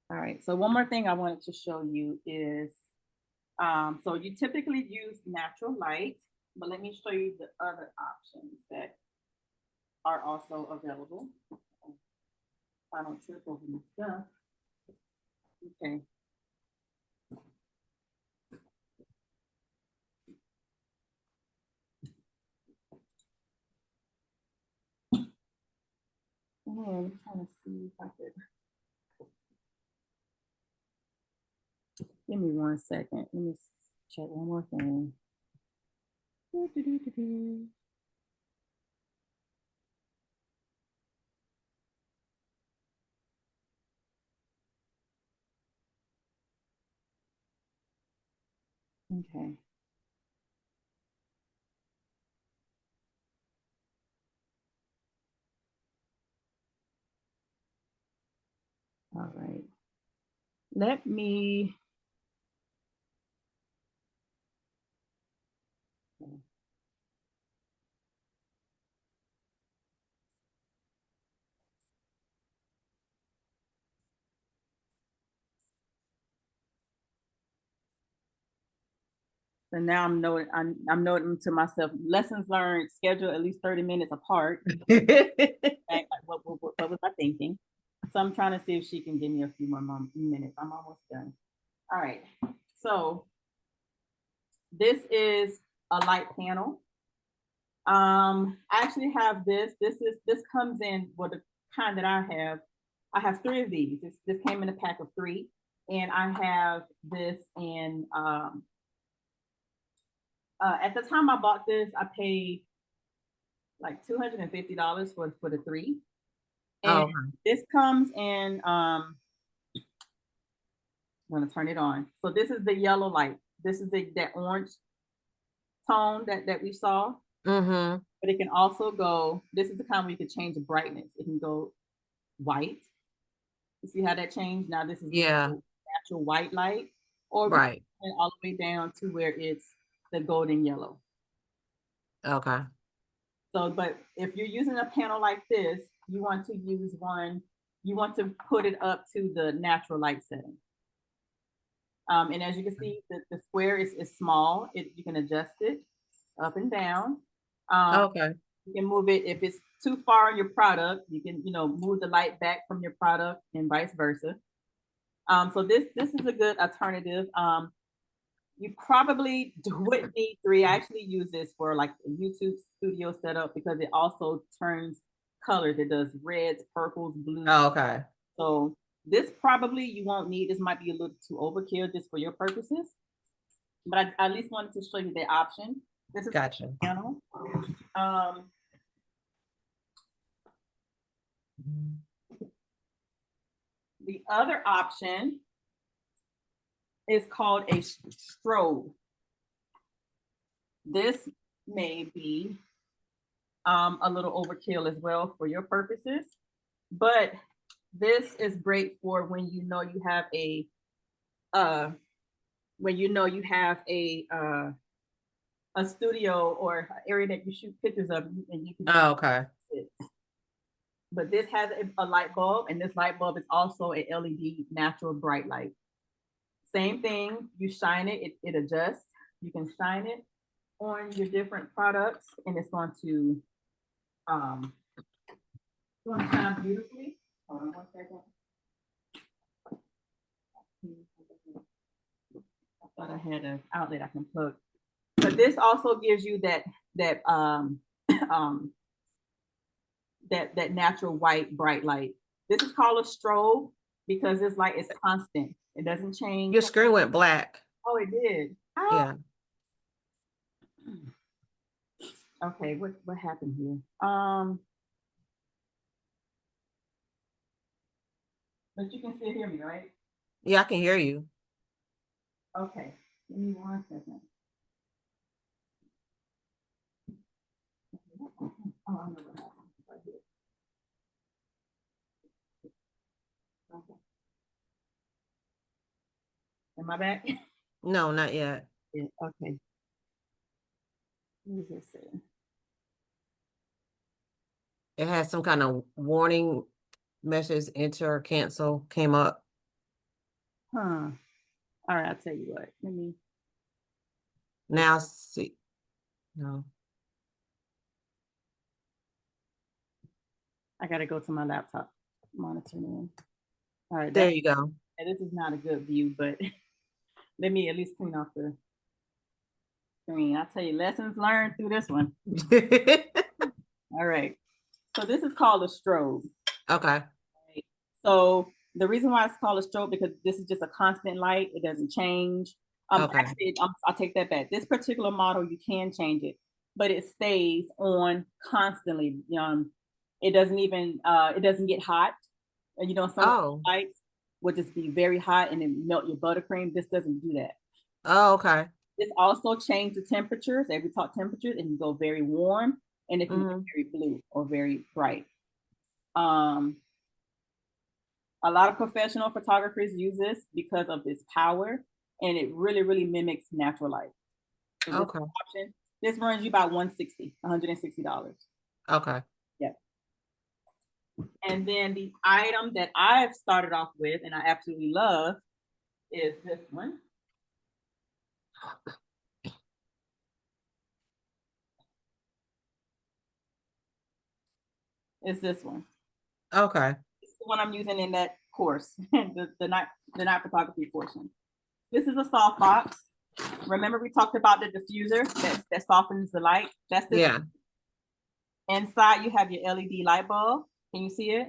right, so one more thing I wanted to show you is, so you typically use natural light, but let me show you the other options that are also available. I don't trip over my stuff. Okay. Oh, I'm trying to see if I could. Give me 1 second. Let me check one more thing. Do. Okay. All right. Let me. So now I'm noting to myself lessons learned, schedule at least 30 minutes apart. Like, what was I thinking? So I'm trying to see if she can give me a few more minutes. I'm almost done. All right. So this is a light panel. I actually have this. This comes in the kind that I have. I have three of these. This came in a pack of three, and I have this in. At the time I bought this, I paid like $250 for the three, and Oh, this comes in. I'm gonna turn it on. So this is the yellow light. This is that orange tone that we saw. mm-hmm. But it can also go. This is the kind where you can change the brightness. It can go white. You see how that changed? Now this is Yeah, natural white light, or we right. can turn it all the way down to where it's the golden yellow. Okay. So, but if you're using a panel like this, you want to use one. You want to put it up to the natural light setting. And as you can see, the square is small. You can adjust it up and down. Okay. You can move it if it's too far on your product. You can move the light back from your product and vice versa. So this is a good alternative. You probably wouldn't need three. I actually use this for like a YouTube studio setup because it also turns colors. It does reds, purples, blues. Oh, okay. So this probably you won't need. This might be a little too overkill just for your purposes. But I at least wanted to show you the option. This is Gotcha. panel. The other option is called a strobe. This may be a little overkill as well for your purposes, but this is great for when you know you have a a studio or an area that you shoot pictures of, and you can. Oh, okay. But this has a light bulb, and this light bulb is also a LED natural bright light. Same thing, you shine it, it adjusts. You can shine it on your different products, and it's going to shine beautifully. Hold on 1 second. I thought I had an outlet I can plug, but this also gives you that that natural white bright light. This is called a strobe because this light is constant. It doesn't change. Your screen went black. Oh, it did. Yeah. Okay, what happened here? But you can still hear me, right? Yeah, I can hear you. Okay, give me 1 second. Oh, I know what happened right here. Okay. Am I back? No, not yet. Yeah, okay. What does it say? It had some kind of warning message, enter or cancel came up. Huh. All right, I'll tell you what. Let me. Now see. No. I gotta go to my laptop monitor now. All right, There you go. this is not a good view, but let me at least clean off the screen. I'll tell you, lessons learned through this one. All right. So this is called a strobe. Okay. So the reason why it's called a strobe because this is just a constant light. It doesn't change. Okay. Actually, I'll take that back. This particular model, you can change it, but it stays on constantly. It doesn't even it doesn't get hot. And some lights would just be very hot and then melt your buttercream. This doesn't do that. Oh, okay. This also change the temperatures. Every talk temperatures, it can go very warm and it can be very blue or very bright. A lot of professional photographers use this because of its power, and it really, really mimics natural light. So okay. This runs you about $160. Okay. Yeah. And then the item that I've started off with, and I absolutely love, is this one. Is this one. Okay. This is the one I'm using in that course, the night photography portion. This is a soft box. Remember we talked about the diffuser that softens the light? That's this. Yeah. Inside you have your LED light bulb. Can you see it?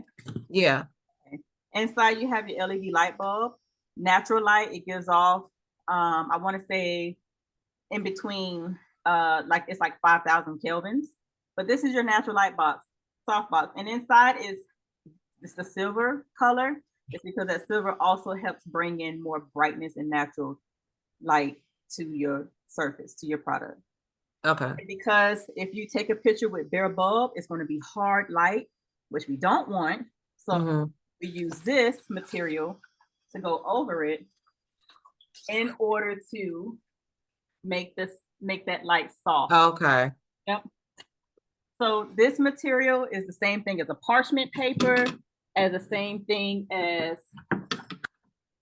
Yeah. Okay. Inside you have your LED light bulb. Natural light, it gives off, I want to say in between, like it's like 5,000 kelvins. But this is your natural light box, soft box. And inside is the silver color. It's because that silver also helps bring in more brightness and natural light to your surface, to your product. Okay. Because if you take a picture with bare bulb, it's going to be hard light, which we don't want. So we use this material to go over it in order to make that light soft. Okay. Yep. So this material is the same thing as a parchment paper, as the same thing as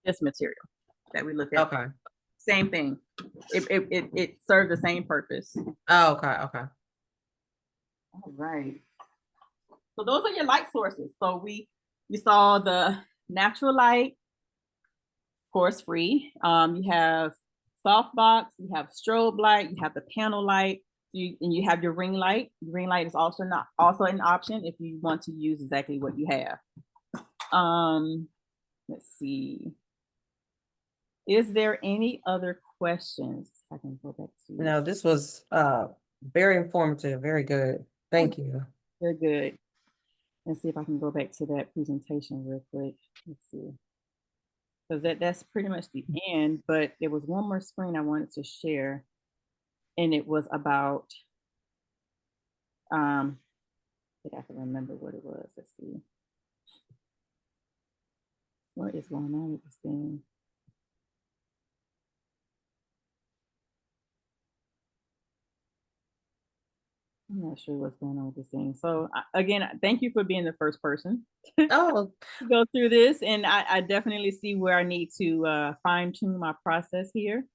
this material that we look at. Okay. Same thing. It serves the same purpose. Oh, okay. Okay. All right. So those are your light sources. So we saw the natural light, of course, free. You have softbox, you have strobe light, you have the panel light, and you have your ring light. The ring light is also an option if you want to use exactly what you have. Let's see. Is there any other questions? I can go back to. No, this was very informative, very good. Thank you. Very good. Let's see if I can go back to that presentation real quick. Let's see. Because that's pretty much the end, but there was one more screen I wanted to share, and it was about I think I can remember what it was. Let's see. What is going on with this thing? I'm not sure what's going on with this thing. So again, thank you for being the first person to go through this. And I definitely see where I need to fine tune my process here.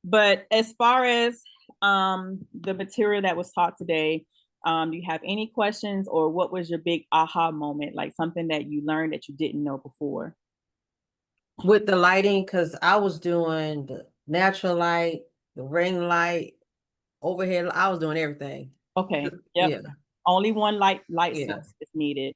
But as far as the material that was taught today, do you have any questions, or what was your big aha moment? Like something that you learned that you didn't know before? With the lighting, because I was doing the natural light, the ring light, overhead. I was doing everything. Okay. Yep. Yeah. Only one light Yeah. source is needed.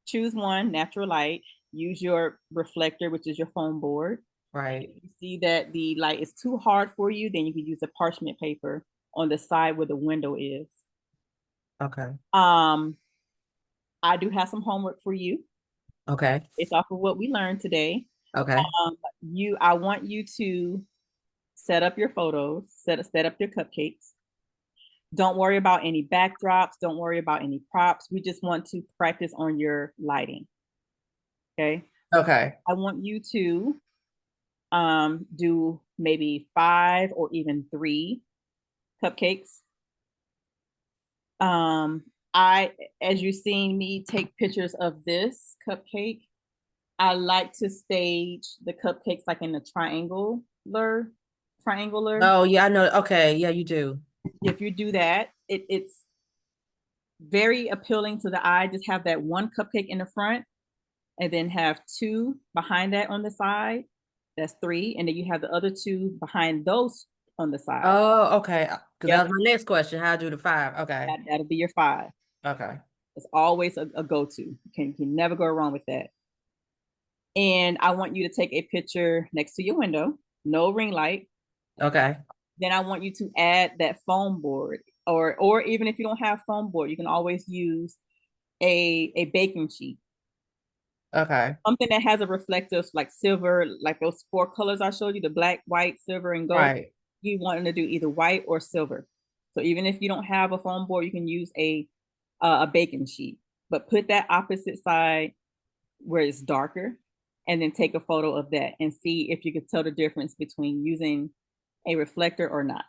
Choose one, natural light. Use your reflector, which is your foam board. Right. If you see that the light is too hard for you, then you can use a parchment paper on the side where the window is. Okay. I do have some homework for you. Okay. It's off of what we learned today. Okay. I want you to set up your photos, set up your cupcakes. Don't worry about any backdrops. Don't worry about any props. We just want to practice on your lighting. Okay. Okay. I want you to do maybe 5 or even 3 cupcakes. As you've seen me take pictures of this cupcake, I like to stage the cupcakes like in a triangular. Oh yeah, I know. Okay, yeah, you do. If you do that, it's very appealing to the eye. Just have that one cupcake in the front and then have 2 behind that on the side. That's 3. And then you have the other 2 behind those on the side. Oh, okay. Because Yep. that was my next question. How to do the 5? Okay. That'll be your 5. Okay. It's always a go-to. You can never go wrong with that. And I want you to take a picture next to your window, no ring light. Okay. Then I want you to add that foam board, or even if you don't have foam board, you can always use a baking sheet. Okay. Something that has a reflective, like silver, like those 4 colors I showed you, the black, white, silver, and gold. Right. You want to do either white or silver. So even if you don't have a foam board, you can use a baking sheet, but put that opposite side where it's darker, and then take a photo of that and see if you could tell the difference between using a reflector or not.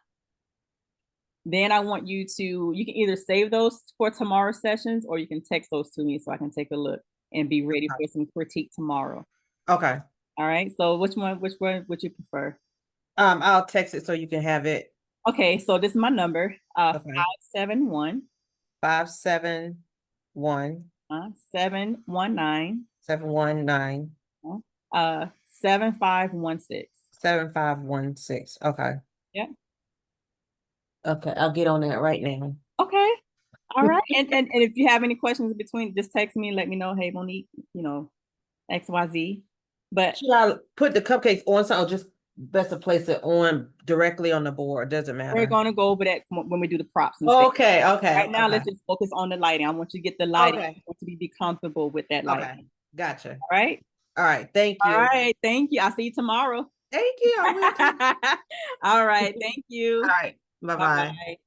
Then I want you can either save those for tomorrow's sessions, or you can text those to me so I can take a look and be ready for some critique tomorrow. Okay. All right. So which one would you prefer? I'll text it so you can have it. Okay, so this is my number. Okay. 571 571 719 719 7516. 7516. Okay. Yep. Okay, I'll get on that right now. Okay. All right. And if you have any questions in between, just text me and let me know, hey, Monique, XYZ. But should I put the cupcakes on something, or just best to place it on directly on the board? Doesn't matter. we're gonna go over that when we do the props. Okay, okay. Right now, okay. let's just focus on the lighting. I want you to get the lighting. Okay. I want you to be comfortable with that lighting. Okay, gotcha. All right. All right, thank you. All right. Thank you. I'll see you tomorrow. Thank you. I will too. All right. Thank you. All right, bye-bye. Bye-bye.